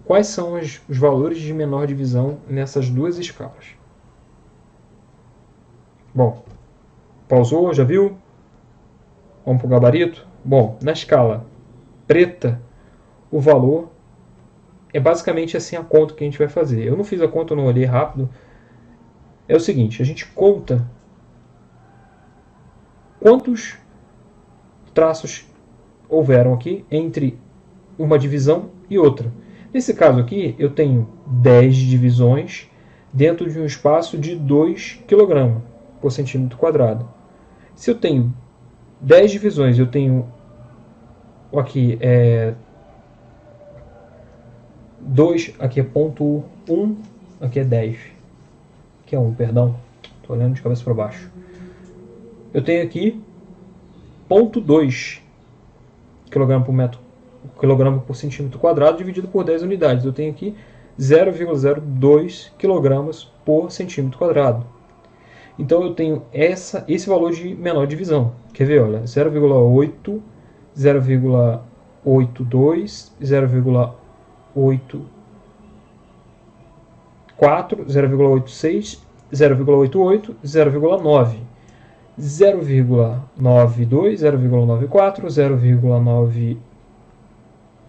quais são os valores de menor divisão nessas duas escalas. Bom, pausou, já viu? Vamos para o gabarito? Bom, na escala preta, o valor é basicamente assim a conta que a gente vai fazer. Eu não fiz a conta, eu não olhei rápido. É o seguinte, a gente conta quantos traços houveram aqui entre uma divisão e outra. Nesse caso aqui, eu tenho 10 divisões dentro de um espaço de 2 kg por centímetro quadrado. Se eu tenho 10 divisões, eu tenho aqui 2, aqui é ponto 1, aqui é 10. Aqui é 1, perdão. Estou olhando de cabeça para baixo. Eu tenho aqui ponto 2 kg por centímetro quadrado dividido por 10 unidades. Eu tenho aqui 0,02 kg por centímetro quadrado. Então eu tenho esse valor de menor divisão. Quer ver? Olha, 0,8, 0,82, 0,84, 0,86, 0,88, 0,9, 0,92, 0,94,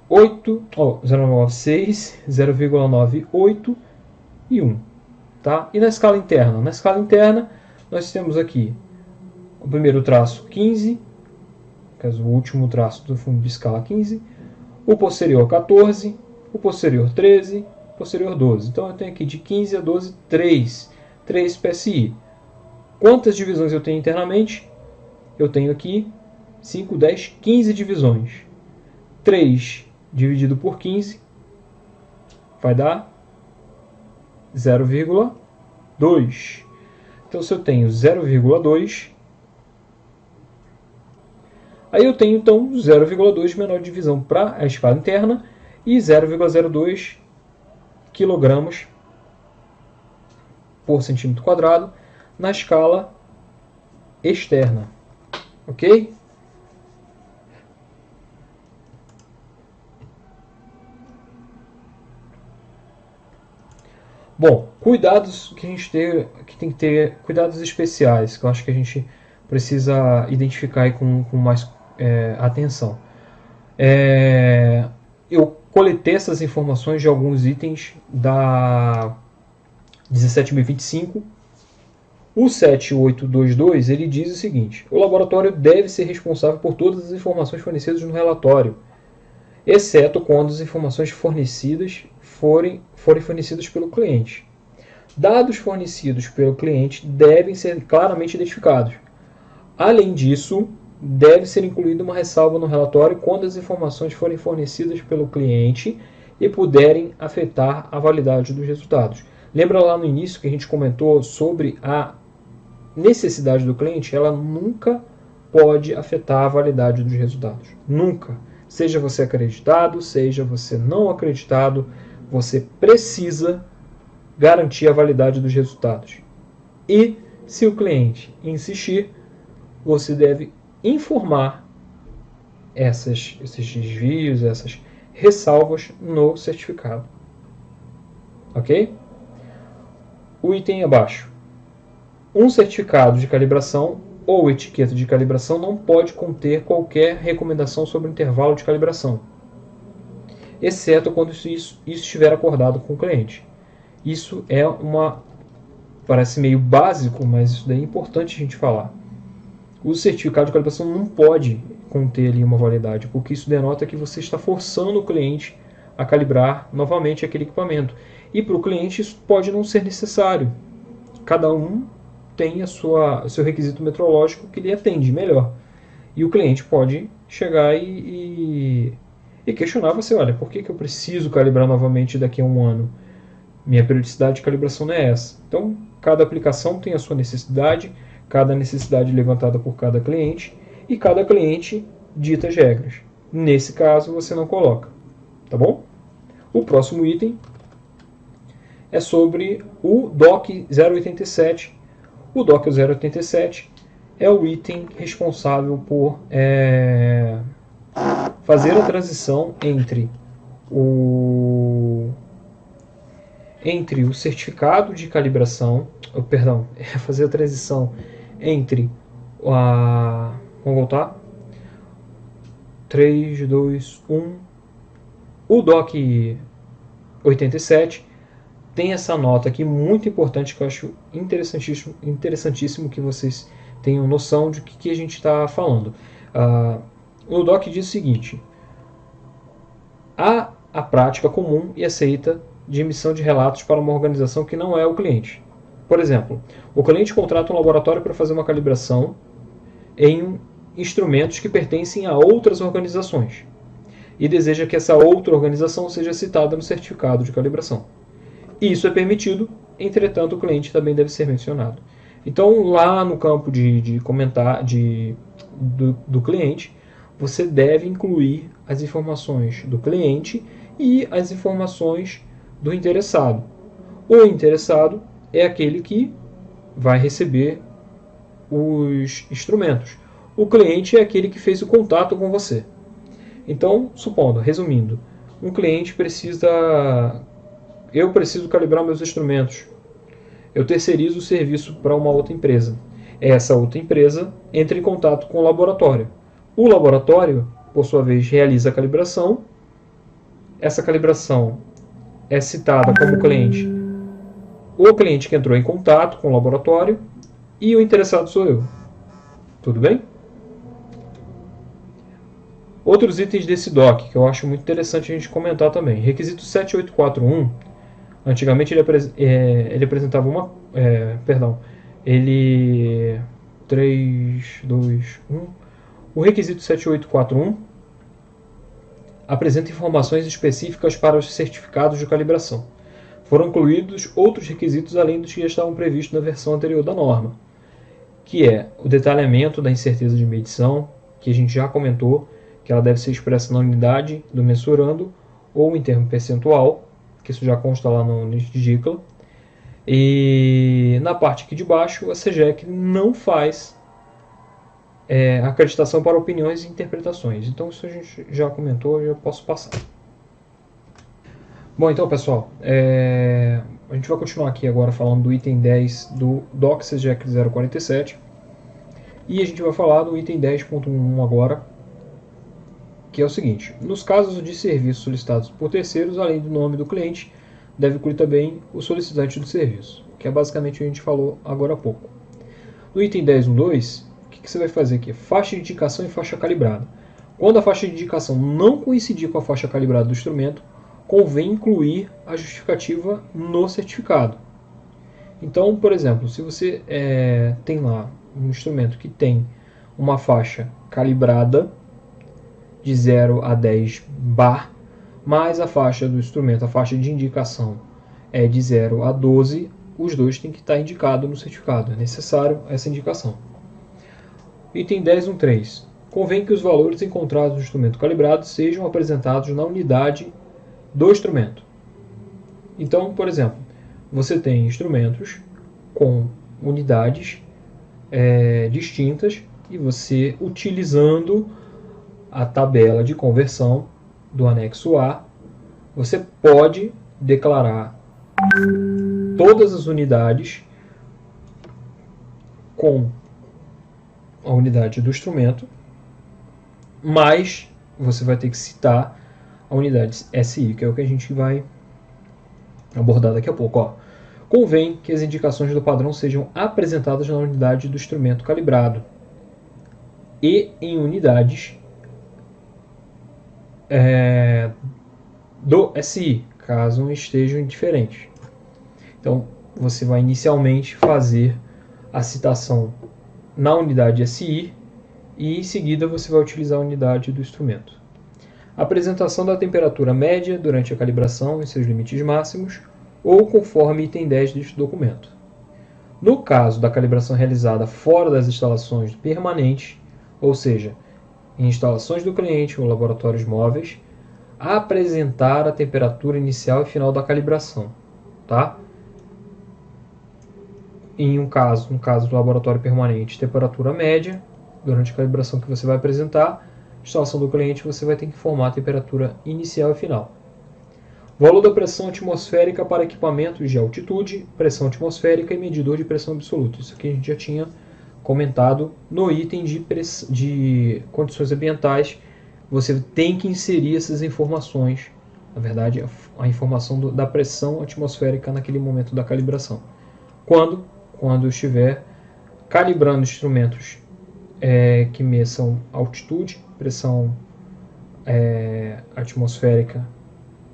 0,96, 0,98 e 1. Tá? E na escala interna? Na escala interna, nós temos aqui o primeiro traço 15, caso o último traço do fundo de escala 15, o posterior 14, o posterior 13, o posterior 12. Então eu tenho aqui de 15 a 12, 3 PSI. Quantas divisões eu tenho internamente? Eu tenho aqui 5, 10, 15 divisões. 3 dividido por 15 vai dar 0,2. Então, se eu tenho 0,2, aí eu tenho então 0,2 de menor divisão para a escala interna e 0,02 kg por centímetro quadrado na escala externa. Ok? Bom, cuidados que a gente tem que ter, cuidados especiais, que eu acho que a gente precisa identificar aí com mais atenção. Eu coletei essas informações de alguns itens da 17025. O 7822 ele diz o seguinte: o laboratório deve ser responsável por todas as informações fornecidas no relatório, exceto quando as informações fornecidas forem fornecidas pelo cliente. Dados fornecidos pelo cliente devem ser claramente identificados. Além disso, deve ser incluída uma ressalva no relatório quando as informações forem fornecidas pelo cliente e puderem afetar a validade dos resultados. Lembra lá no início que a gente comentou sobre a necessidade do cliente? Ela nunca pode afetar a validade dos resultados. Nunca. Seja você acreditado, seja você não acreditado, você precisa garantir a validade dos resultados. E, se o cliente insistir, você deve informar esses desvios, essas ressalvas no certificado. Ok? O item abaixo. Um certificado de calibração ou etiqueta de calibração não pode conter qualquer recomendação sobre o intervalo de calibração, exceto quando isso estiver acordado com o cliente. Isso parece meio básico, mas isso daí é importante a gente falar. O certificado de calibração não pode conter ali uma validade, porque isso denota que você está forçando o cliente a calibrar novamente aquele equipamento. E para o cliente isso pode não ser necessário. Cada um tem o seu requisito metrológico que lhe atende melhor. E o cliente pode chegar e questionar você: olha, por que eu preciso calibrar novamente daqui a um ano? Minha periodicidade de calibração não é essa. Então, cada aplicação tem a sua necessidade, cada necessidade levantada por cada cliente, e cada cliente dita as regras. Nesse caso, você não coloca, tá bom? O próximo item é sobre o DOC 087. O DOC 087 é o item responsável por fazer a transição entre o certificado de calibração, fazer a transição entre vamos voltar, 3, 2, 1, o DOC 87 tem essa nota aqui muito importante que eu acho interessantíssimo que vocês tenham noção de que a gente está falando. O DOC diz o seguinte: há a prática comum e aceita de emissão de relatos para uma organização que não é o cliente. Por exemplo, o cliente contrata um laboratório para fazer uma calibração em instrumentos que pertencem a outras organizações e deseja que essa outra organização seja citada no certificado de calibração. Isso é permitido, entretanto o cliente também deve ser mencionado. Então lá no campo de comentar do cliente, você deve incluir as informações do cliente e as informações do interessado. O interessado é aquele que vai receber os instrumentos. O cliente é aquele que fez o contato com você. Então, resumindo, um cliente eu preciso calibrar meus instrumentos. Eu terceirizo o serviço para uma outra empresa. Essa outra empresa entra em contato com o laboratório. O laboratório, por sua vez, realiza a calibração. Essa calibração é citada como cliente. O cliente que entrou em contato com o laboratório e o interessado sou eu. Tudo bem? Outros itens desse DOC que eu acho muito interessante a gente comentar também. Requisito 7841, antigamente ele apresentava uma... 3, 2, 1... O requisito 7841 apresenta informações específicas para os certificados de calibração. Foram incluídos outros requisitos além dos que já estavam previstos na versão anterior da norma, que é o detalhamento da incerteza de medição, que a gente já comentou, que ela deve ser expressa na unidade do mensurando ou em termo percentual, que isso já consta lá no NIST de DICLA. E na parte aqui de baixo, a CGEC não faz acreditação para opiniões e interpretações. Então isso a gente já comentou, eu já posso passar. Bom, então pessoal, a gente vai continuar aqui agora falando do item 10 do DOC CGEC 047 e a gente vai falar do item 10.1 agora, que é o seguinte: nos casos de serviços solicitados por terceiros, além do nome do cliente, deve incluir também o solicitante do serviço, que é basicamente o que a gente falou agora há pouco. No item 10.1.2, o que você vai fazer aqui? Faixa de indicação e faixa calibrada. Quando a faixa de indicação não coincidir com a faixa calibrada do instrumento, convém incluir a justificativa no certificado. Então, por exemplo, se você tem lá um instrumento que tem uma faixa calibrada de 0 a 10 bar, mas a faixa do instrumento, a faixa de indicação é de 0 a 12, os dois têm que estar indicados no certificado. É necessário essa indicação. Item 10.1.3. Convém que os valores encontrados no instrumento calibrado sejam apresentados na unidade do instrumento. Então, por exemplo, você tem instrumentos com unidades distintas e você, utilizando a tabela de conversão do anexo A, você pode declarar todas as unidades com a unidade do instrumento, mas você vai ter que citar a unidade SI, que é o que a gente vai abordar daqui a pouco. Convém que as indicações do padrão sejam apresentadas na unidade do instrumento calibrado e em unidades do SI, caso estejam diferentes. Então, você vai inicialmente fazer a citação na unidade SI e em seguida você vai utilizar a unidade do instrumento. Apresentação da temperatura média durante a calibração em seus limites máximos ou conforme item 10 deste documento. No caso da calibração realizada fora das instalações permanentes, ou seja, em instalações do cliente ou laboratórios móveis, apresentar a temperatura inicial e final da calibração, tá? No caso do laboratório permanente, temperatura média, durante a calibração que você vai apresentar, instalação do cliente, você vai ter que informar a temperatura inicial e final. Valor da pressão atmosférica para equipamentos de altitude, pressão atmosférica e medidor de pressão absoluta. Isso aqui a gente já tinha comentado no item de condições ambientais. Você tem que inserir essas informações, na verdade, a informação da pressão atmosférica naquele momento da calibração. Quando estiver calibrando instrumentos que meçam altitude, pressão atmosférica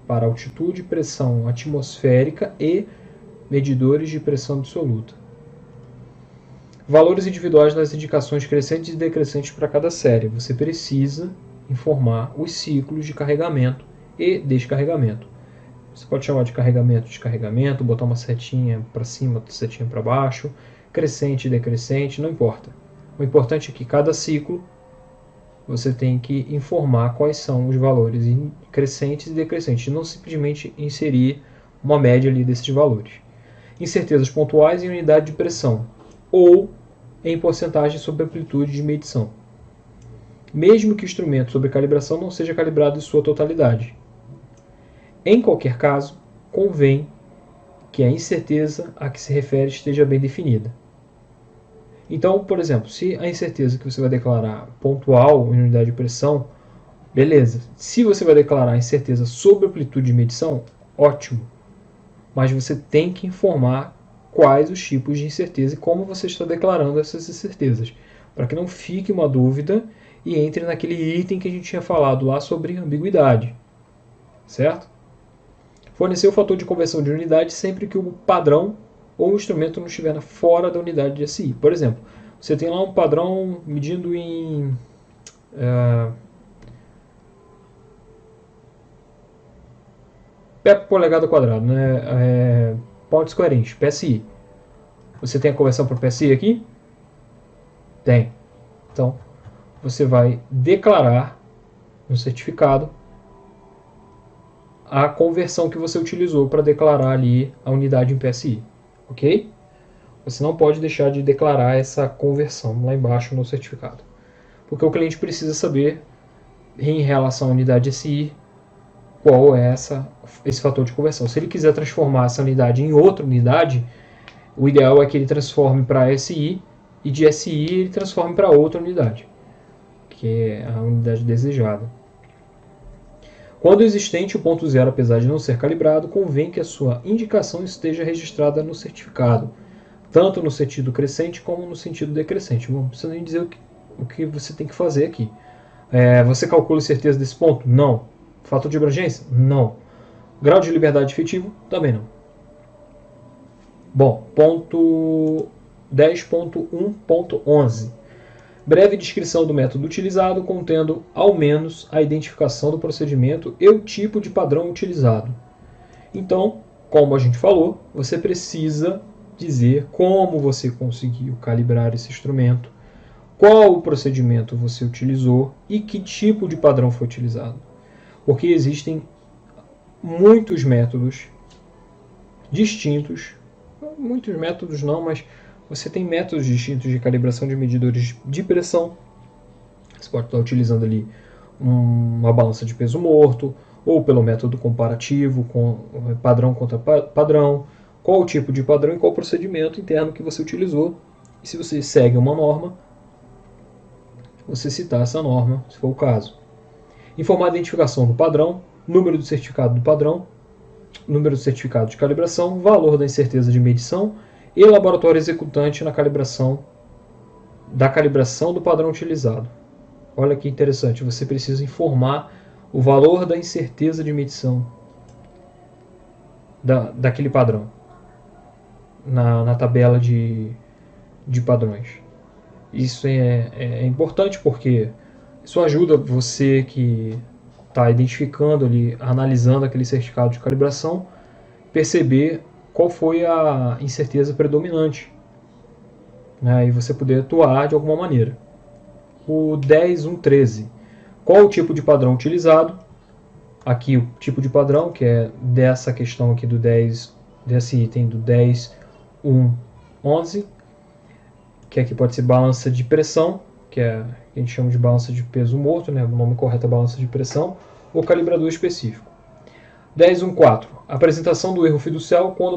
para altitude, pressão atmosférica e medidores de pressão absoluta. Valores individuais nas indicações crescentes e decrescentes para cada série. Você precisa informar os ciclos de carregamento e descarregamento. Você pode chamar de carregamento, descarregamento, botar uma setinha para cima, outra setinha para baixo, crescente, decrescente, não importa. O importante é que cada ciclo você tem que informar quais são os valores crescentes e decrescentes, não simplesmente inserir uma média ali desses valores. Incertezas pontuais em unidade de pressão ou em porcentagem sobre amplitude de medição. Mesmo que o instrumento sobre calibração não seja calibrado em sua totalidade. Em qualquer caso, convém que a incerteza a que se refere esteja bem definida. Então, por exemplo, se a incerteza que você vai declarar pontual em unidade de pressão, beleza. Se você vai declarar incerteza sobre amplitude de medição, ótimo. Mas você tem que informar quais os tipos de incerteza e como você está declarando essas incertezas, para que não fique uma dúvida e entre naquele item que a gente tinha falado lá sobre ambiguidade, certo? Fornecer o fator de conversão de unidade sempre que o padrão ou o instrumento não estiver fora da unidade de SI. Por exemplo, você tem lá um padrão medindo em polegada quadrada, né? Point square inch, PSI. Você tem a conversão para PSI aqui? Tem. Então, você vai declarar no certificado a conversão que você utilizou para declarar ali a unidade em PSI. Ok? Você não pode deixar de declarar essa conversão lá embaixo no certificado. Porque o cliente precisa saber, em relação à unidade SI, qual é esse fator de conversão. Se ele quiser transformar essa unidade em outra unidade, o ideal é que ele transforme para SI e de SI ele transforme para outra unidade, que é a unidade desejada. Quando existente o ponto zero, apesar de não ser calibrado, convém que a sua indicação esteja registrada no certificado, tanto no sentido crescente como no sentido decrescente. Não precisa nem dizer o que você tem que fazer aqui. Você calcula a certeza desse ponto? Não. Fator de abrangência? Não. Grau de liberdade efetivo? Também não. Bom, ponto 10.1.11. Breve descrição do método utilizado, contendo ao menos a identificação do procedimento e o tipo de padrão utilizado. Então, como a gente falou, você precisa dizer como você conseguiu calibrar esse instrumento, qual o procedimento você utilizou e que tipo de padrão foi utilizado. Porque existem muitos métodos distintos, muitos métodos não, mas você tem métodos distintos de calibração de medidores de pressão. Você pode estar utilizando ali uma balança de peso morto, ou pelo método comparativo, com padrão contra padrão, qual o tipo de padrão e qual o procedimento interno que você utilizou. E se você segue uma norma, você citar essa norma, se for o caso. Informar a identificação do padrão, número do certificado do padrão, número do certificado de calibração, valor da incerteza de medição e laboratório executante na calibração do padrão utilizado. Olha que interessante, você precisa informar o valor da incerteza de medição daquele padrão na tabela de padrões. Isso é importante porque isso ajuda você que está identificando ali, analisando aquele certificado de calibração, perceber qual foi a incerteza predominante né, e você poder atuar de alguma maneira. O 10.1.13. Qual o tipo de padrão utilizado? Aqui o tipo de padrão, que é dessa questão aqui do 10, desse item do 10.1.11, que aqui pode ser balança de pressão, que a gente chama de balança de peso morto, né? O nome correto é balança de pressão, ou calibrador específico. 10.1.4. Apresentação do erro fiducial quando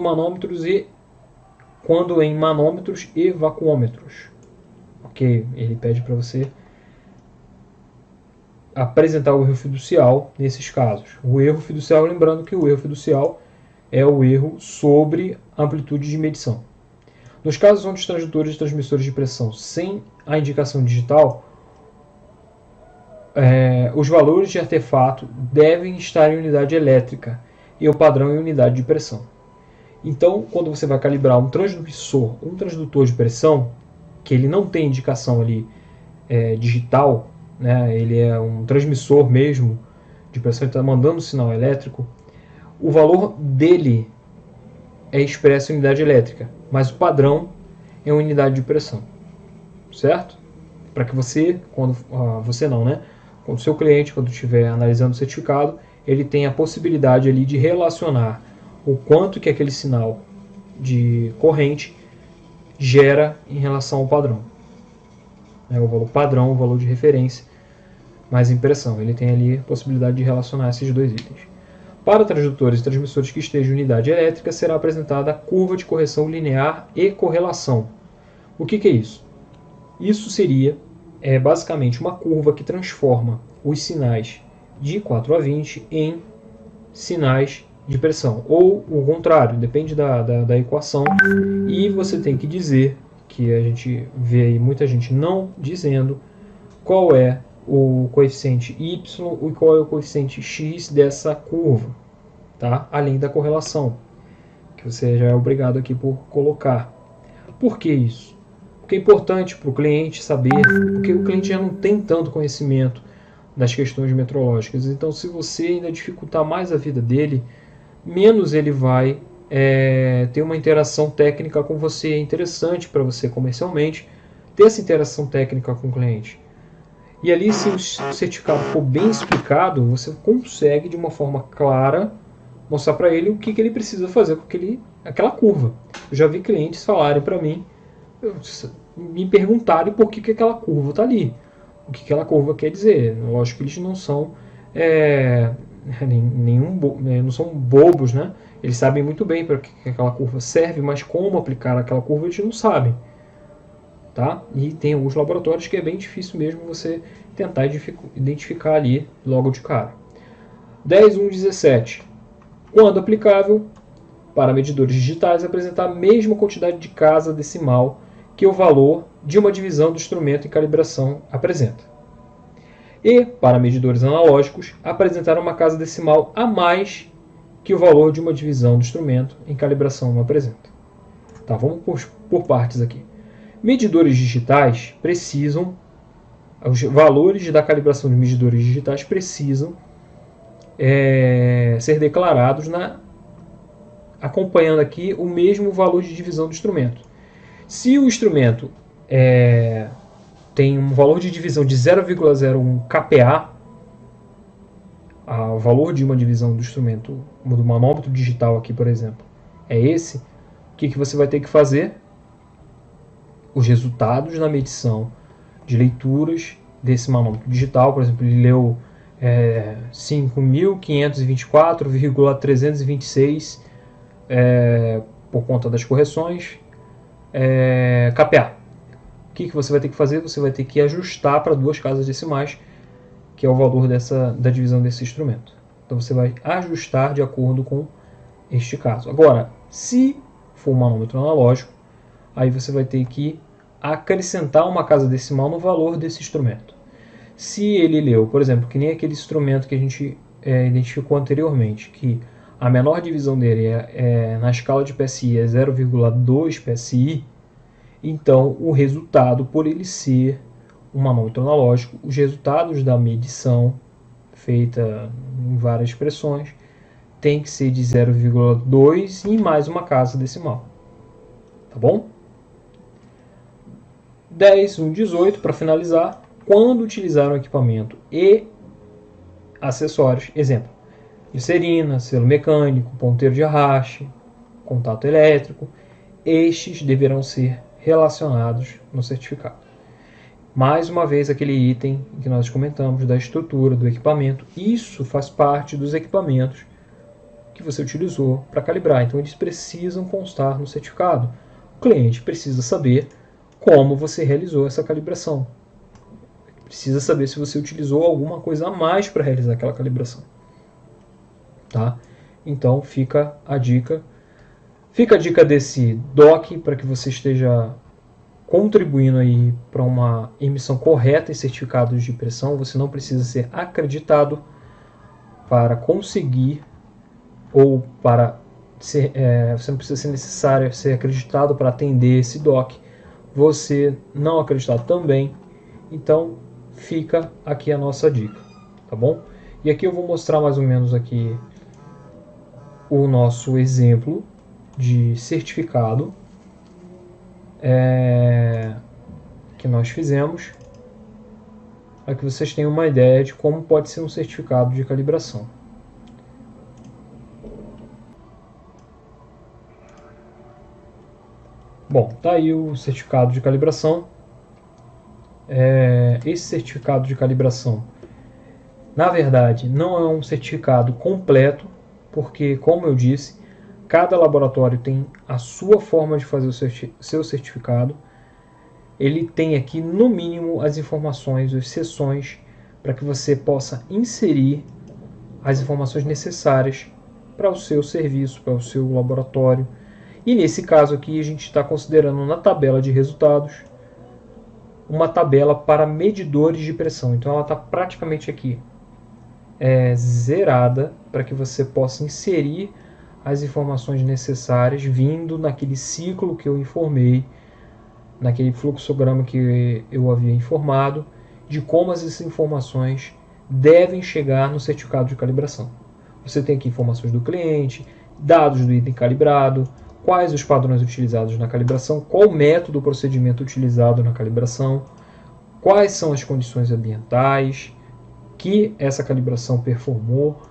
em manômetros e vacuômetros. Ok, ele pede para você apresentar o erro fiducial nesses casos. O erro fiducial, lembrando que o erro fiducial é o erro sobre amplitude de medição. Nos casos onde os transdutores e transmissores de pressão sem a indicação digital, os valores de artefato devem estar em unidade elétrica e o padrão em unidade de pressão. Então, quando você vai calibrar um transmissor, um transdutor de pressão, que ele não tem indicação ali digital, né, ele é um transmissor mesmo de pressão, ele está mandando sinal elétrico, o valor dele é expresso em unidade elétrica, mas o padrão é uma unidade de pressão, certo? Para que você, quando o seu cliente, quando estiver analisando o certificado, ele tem a possibilidade ali de relacionar o quanto que aquele sinal de corrente gera em relação ao padrão. O valor padrão, o valor de referência, mais impressão. Ele tem ali a possibilidade de relacionar esses dois itens. Para transdutores e transmissores que estejam em unidade elétrica, será apresentada a curva de correção linear e correlação. O que é isso? Isso seria basicamente uma curva que transforma os sinais de 4 a 20 em sinais de pressão, ou o contrário, depende da equação, e você tem que dizer, que a gente vê aí muita gente não dizendo, qual é o coeficiente y e qual é o coeficiente x dessa curva, tá? Além da correlação, que você já é obrigado aqui por colocar. Por que isso? Porque é importante para o cliente saber, porque o cliente já não tem tanto conhecimento das questões metrológicas, então se você ainda dificultar mais a vida dele, menos ele vai ter uma interação técnica com você. É interessante para você comercialmente ter essa interação técnica com o cliente. E ali, se o certificado for bem explicado, você consegue de uma forma clara mostrar para ele o que ele precisa fazer com aquela curva. Eu já vi clientes falarem para mim, me perguntarem por que aquela curva está ali, o que aquela curva quer dizer. Lógico que eles não são não são bobos, né? Eles sabem muito bem para que aquela curva serve, mas como aplicar aquela curva eles não sabem, tá? E tem alguns laboratórios que é bem difícil mesmo você tentar identificar ali logo de cara. 10.1.17. Quando aplicável, para medidores digitais, apresentar a mesma quantidade de casa decimal que o valor de uma divisão do instrumento em calibração apresenta. E, para medidores analógicos, apresentar uma casa decimal a mais que o valor de uma divisão do instrumento em calibração apresenta. Tá, vamos por partes aqui. Medidores digitais precisam, os valores da calibração de medidores digitais precisam ser declarados acompanhando aqui o mesmo valor de divisão do instrumento. Se o instrumento tem um valor de divisão de 0,01 kPa, o valor de uma divisão do instrumento, do manômetro digital aqui, por exemplo, é esse, o que você vai ter que fazer? Os resultados da medição de leituras desse manômetro digital, por exemplo, ele leu 5.524,326 por conta das correções kPa. O que você vai ter que fazer? Você vai ter que ajustar para 2 casas decimais, que é o valor da divisão desse instrumento. Então você vai ajustar de acordo com este caso. Agora, se for um manômetro analógico, aí você vai ter que acrescentar uma casa decimal no valor desse instrumento. Se ele leu, por exemplo, que nem aquele instrumento que a gente identificou anteriormente, que a menor divisão dele na escala de PSI é 0,2 PSI, então o resultado, por ele ser um manômetro analógico, os resultados da medição feita em várias expressões tem que ser de 0,2 e mais uma casa decimal. Tá bom? 10.1.18, para finalizar, quando utilizar o equipamento e acessórios, exemplo, glicerina, selo mecânico, ponteiro de arraste, contato elétrico, estes deverão ser relacionados no certificado. Mais uma vez, aquele item que nós comentamos da estrutura do equipamento, isso faz parte dos equipamentos que você utilizou para calibrar, então eles precisam constar no certificado. O cliente precisa saber como você realizou essa calibração. Precisa saber se você utilizou alguma coisa a mais para realizar aquela calibração. Tá? Então fica a dica. Fica a dica desse DOC para que você esteja contribuindo aí para uma emissão correta em certificados de pressão. Você não precisa ser acreditado para conseguir, ou para ser, você não precisa ser necessário ser acreditado para atender esse DOC. Você não acreditado também. Então fica aqui a nossa dica, tá bom? E aqui eu vou mostrar mais ou menos aqui o nosso exemplo de certificado que nós fizemos, para que vocês tenham uma ideia de como pode ser um certificado de calibração. Bom, tá aí o certificado de calibração. Esse certificado de calibração, na verdade, não é um certificado completo, porque, como eu disse, cada laboratório tem a sua forma de fazer o seu certificado. Ele tem aqui, no mínimo, as informações, as seções, para que você possa inserir as informações necessárias para o seu serviço, para o seu laboratório. E nesse caso aqui, a gente está considerando na tabela de resultados uma tabela para medidores de pressão. Então ela está praticamente aqui zerada, para que você possa inserir as informações necessárias vindo naquele ciclo que eu informei, naquele fluxograma que eu havia informado, de como essas informações devem chegar no certificado de calibração. Você tem aqui informações do cliente, dados do item calibrado, quais os padrões utilizados na calibração, qual o método, o procedimento utilizado na calibração, quais são as condições ambientais que essa calibração performou,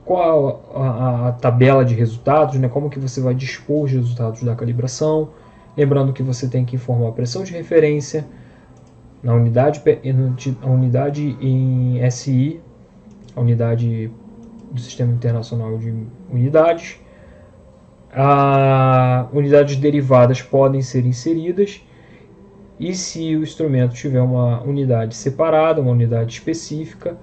qual a tabela de resultados, né, como que você vai dispor os resultados da calibração. Lembrando que você tem que informar a pressão de referência, a unidade em SI, a unidade do Sistema Internacional de Unidades. Unidades derivadas podem ser inseridas, e se o instrumento tiver uma unidade separada, uma unidade específica,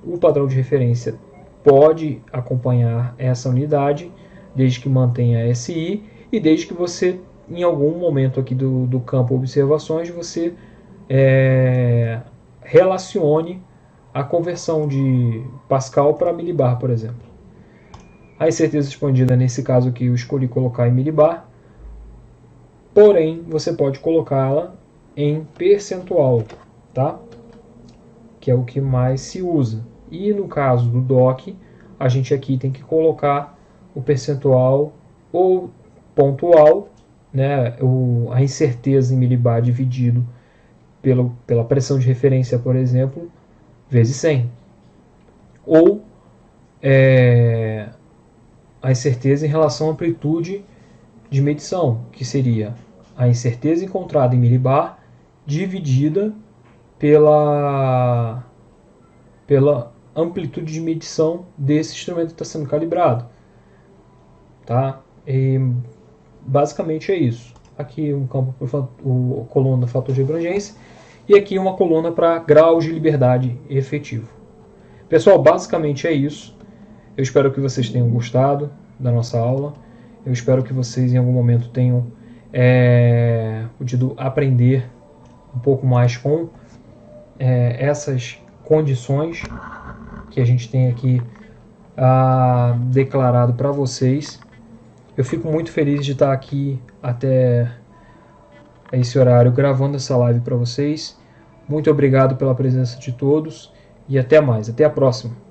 o padrão de referência pode acompanhar essa unidade, desde que mantenha a SI e desde que você, em algum momento aqui do campo observações, você relacione a conversão de Pascal para milibar, por exemplo. A incerteza expandida, nesse caso aqui, eu escolhi colocar em milibar, porém você pode colocá-la em percentual, tá? Que é o que mais se usa. E no caso do DOC, a gente aqui tem que colocar o percentual ou pontual, né? A incerteza em milibar dividido pela pressão de referência, por exemplo, vezes 100. Ou a incerteza em relação à amplitude de medição, que seria a incerteza encontrada em milibar dividida pela amplitude de medição desse instrumento que está sendo calibrado. Tá? E basicamente é isso. Aqui um campo para coluna fator de abrangência e aqui uma coluna para graus de liberdade efetivo. Pessoal, basicamente é isso. Eu espero que vocês tenham gostado da nossa aula. Eu espero que vocês em algum momento tenham podido aprender um pouco mais com essas condições que a gente tem aqui declarado para vocês. Eu fico muito feliz de estar aqui até esse horário gravando essa live para vocês. Muito obrigado pela presença de todos e até mais. Até a próxima.